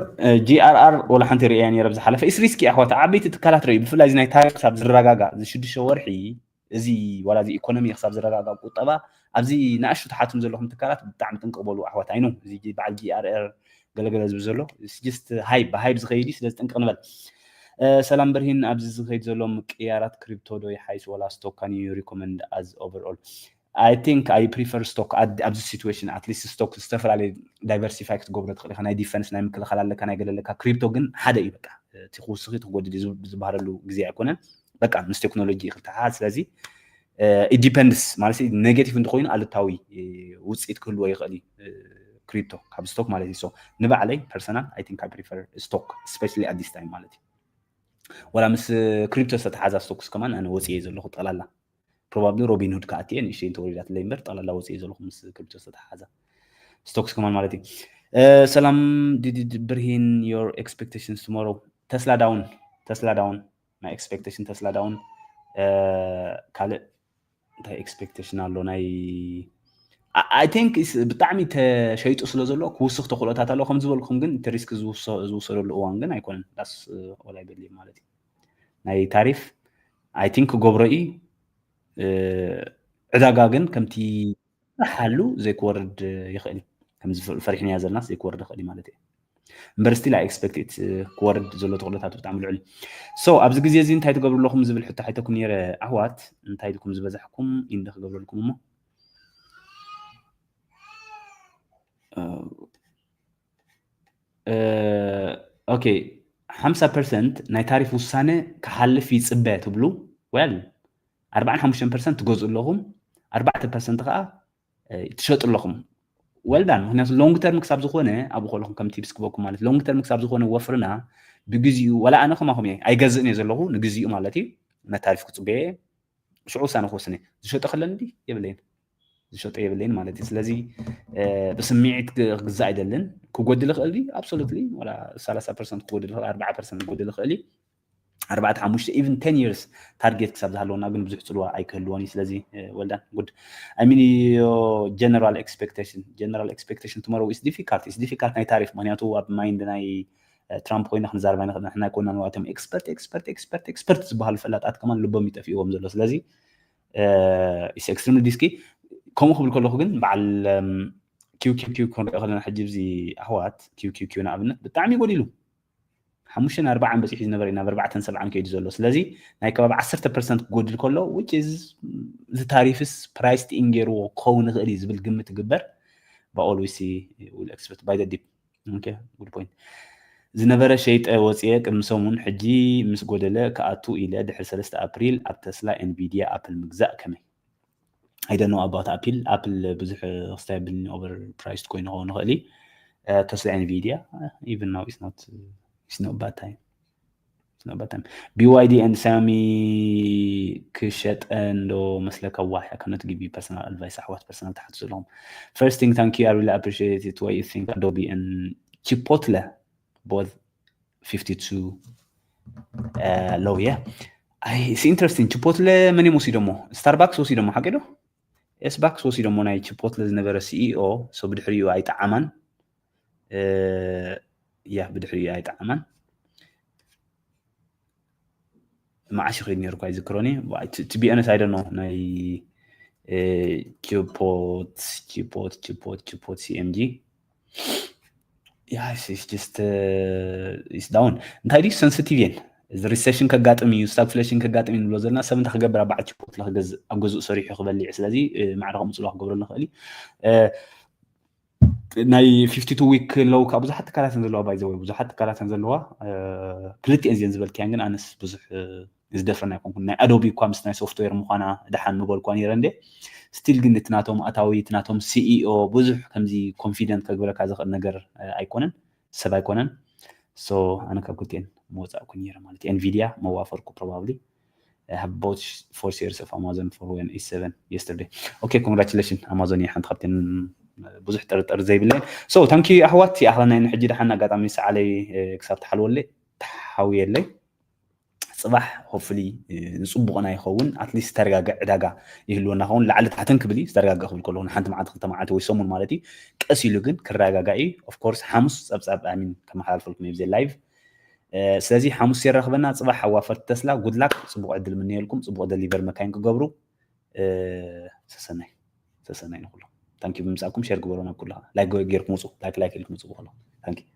GRR ولا حنت رياني ربز حلف إيش ريسكي أخوات عبيت تكالات ري بفلا زي نايتاي حساب زرقاقا زي شد شورحي زي ولا زي إيكونومي حساب زرقاقا وطبعا أبزي نعشوا تحاتهم زلهم تكالات بتعمل تنقبلوا أخوات عينو زي بعد GRR قال زبزلو it's just هايب زغيري سلازم تنقنبل سلام برهين أبزي زغير زلهم كيارات كريبتو دوي حيث ولا stock can you recommend as overall I think I prefer stock at this situation at least stock استفر على diversify تقبل تخلي خنا defense نعمل كل خلال لك أنا قال لك كريبتو جن حدا يبقى تخوصي تقول زبهر له جزء يكونه بقى مس تكنولوجي خلتها سلازي it depends مالسي negative ندخوين على التاوي وصيت كل واي غالي كريبتو كاب stock مالتي so نبع علي personal I think I prefer stock especially at this time مالتي ولا مس كريبتو ستحازا stocks كمان أنا وصي يزول خط الله probably Robinhood كاتين إيش توريات ليمبر طلع لا وصي يزول خمس كريبتو ستحازا stocks كمان مالتي سلام برهين your expectations tomorrow Tesla down my expectation Tesla down كله the expectation على ناي I think ብጣዕሚ ተሸይጡ ስለ ዘሎ ክውስኽ ተኽእሎታት ኣለዎ ከም ዝበልኩም ግን እቲ ሪስክ ዝውሰደሉ እዋን ግን ኣይኮነን ዳስ ወላ ይበልየ ማለት እዩ ናይ ታሪፍ I think ክገብሮ እዩ ዕዳጋ ግን ከምቲ ሓሉ ዘይክወርድ ይኽእል ከምዚ ፈሪሕናያ ዘለና ዘይክወርድ ይኽእል ማለት እዩ እምበር ስቲል I expect it ክወርድ ዘሎ ተኽእሎታት ብጣዕሚ ልዑል ሶ ኣብዚ ግዜ እዚ እንታይ ትገብሩ ኣለኹም ዝብል ሕቶ ሓይተኩም ነይረ ኣሕዋት እንታይ ድኩም ዝበዛሕኩም ኢንደ ክገብረልኩም እሞ ኦኬ 50% ናይ ታሪፍ ውሳነ ክሓልፍ ይፅበ ትብሉ well 45% ትገዝኡ ኣለኹም 4% ከዓ ትሸጡ ኣለኹም well done ምክንያቱ ሎንግ ተርም ክሳብ ዝኾነ ኣብኡ ከለኹም ከም ቲፕስ ክበኩም ማለት ሎንግ ተርም ክሳብ ዝኾነ ወፍርና ብግዚኡ ወላ ኣነ ከማኹም እየ ኣይገዝእን እየ ዘለኹ ንግዚኡ ማለት እዩ ነታሪፍ ክፅበየ ሽዑ ውሳነ ክወስነ ዝሸጠ ከለኒ ዲ የብለይን ዝሸጠ የብለይን ማለት እዩ ስለዚ ብስምዒት ክግዛእ አይደለን ክጎድል ይኽእል ዲ absolutely ወላ 30% ክጎድል ይኽእል 40% ክጎድል ይኽእል 4-5 even 10 years ታርጌት ክሳብ ዝሃለወና ግን ብዙሕ ፅልዋ ኣይክህልዎን እዩ ስለዚ well done good I mean general expectation tomorrow is difficult ናይ ታሪፍ ምክንያቱ ኣብ ማይንድ ናይ ትራምፕ ኮይና ክንዛረባ ንኽእል ንሕና ኮና ንዋቶም ኤክስፐርት ዝበሃሉ ፈላጣት ከማን ልቦም ይጠፍእዎም ዘሎ ስለዚ is extremely risky ከምኡ ክብል ከለኹ ግን በዓል QQQ ክንሪኦ ከለና ሕጂ እዚ ኣሕዋት QQQ ንኣብነት ብጣዕሚ ይጎዲሉ 5-40 በፂሑ ዝነበረ ኢና 4-7 ከይዱ ዘሎ ስለዚ ናይ ከባቢ 10% ክጎድል ከሎ which is the tariffs priced in ገይርዎ ክኸውን ይኽእል እዩ ዝብል ግምት ይግበር but always will expect by the dip okay good point ዝነበረ ሸይጠ ወፅየ ቅድሚ ሰሙን ሕጂ ምስ ጎደለ ከኣቱ ኢለ ድሕሪ 3 ኣፕሪል ኣብ ተስላ ኤንቪዲያ ኣፕል ምግዛእ ከመይ I don't know about Apple ብዙሕ stable overpriced ኮይኑ ሆነ ኸሊ Tesla Nvidia even now it's not bad time BYD and Xiaomi ክሸጥ እንዶ መስለካ ዋህ I cannot give you personal advice ኣሕዋት personal ተሓትዙ ለهم first thing thank you I really appreciate it what you think Adobe and Chipotle both 52 low yeah it's interesting Chipotle መን ሙሲ ደሞ Starbucks ወሲ ደሞ ሓቂዶ ኤስባክስ ወሲ ደሞ ናይ ቺፖትለ ዝነበረ ሲኢኦ ሶ ብድሕሪኡ ኣይጣዓማን ያ ብድሕሪኡ ኣይጣዓማን ማዓሽ ኸይድ ነይሩ ኳይ ዝክሮኒ to be honest I don't know ናይ ቺፖት CMG yeah it's just it's down እንታይ ዲ sensitive yen the recession ከጋጥም እዩ stagflation ከጋጥም እዩ ብሎ ዘለና ሰብ እንተኸገብራ ባዕ ቺፖት ለኸገዝ ኣብ ገዝኡ ሰሪሑ ክበልዕ ስለዚ ማዕረቕ ምፅላሕ ክገብረሉ ንኽእል ናይ 52 ዊክ ሎው ካብ ብዙሓት ትካላትን ዘለዋ ባይዘወ ብዙሓት ትካላትን ዘለዋ ክልቲአን ዝን ዝበልክያን ግን ኣነስ ብዙሕ ዝደፍረና ይኮንኩን ናይ ኣዶቢ እኳ ምስ ናይ ሶፍትዌር ምዃና ድሓን ምበልኳ ነይረ እንደ ስቲል ግን እቲ ናቶም ኣታዊ እቲ ናቶም ሲኢኦ ብዙሕ ከምዚ ኮንፊደንት ከግብረካ ዝኽእል ነገር ኣይኮነን ሰብ ኣይኮነን ሶ ኣነ ካብ ክልቲአን መወፃእኩ ነይረ ማለት NVIDIA መዋፈርኩ probably I have bought 4 shares of Amazon for 187 yesterday okay congratulations Amazon ሓንቲ ካብተን ብዙሕ ጥርጥር ዘይብለን so thank you ኣሕዋት ኣኽለና ንሕጂ ድሓን ኣጋጣሚ ሰዓለይ ክሳብ ተሓልወለይ ተሓውየለይ صباح hopefully ንጽቡቕና ይኸውን at least ተረጋግዕ ዕዳጋ ይህልወና ኸውን ላዕሊ ታሕተን ክብል ተረጋግዕ ክብል ከለኹ ሓንቲ መዓልቲ ክልተ መዓልቲ ወይ ሰሙን ማለት እዩ ቀስ ኢሉ ግን ክረጋጋዕ እዩ of course ሓሙስ ፀብፃብ ኣሚን ከመሓላልፈልኩም ብዘይ ላይቭ ስለዚህ ሓሙስ ይረኽበና ጽባሕ ኣዋፈርት ተስላ good luck ጽቡቕ ዕድል ምንየልኩም ጽቡቕ ደሊቨር መካይን ክገብሩ ሰሰናይ ንኹሉ thank you ብምሳኩም ሼር ግበሩና ኩላ ላይክ ጌርኩም ውፁ ላይክ ኢልኩም ውፁ ኩላ thank you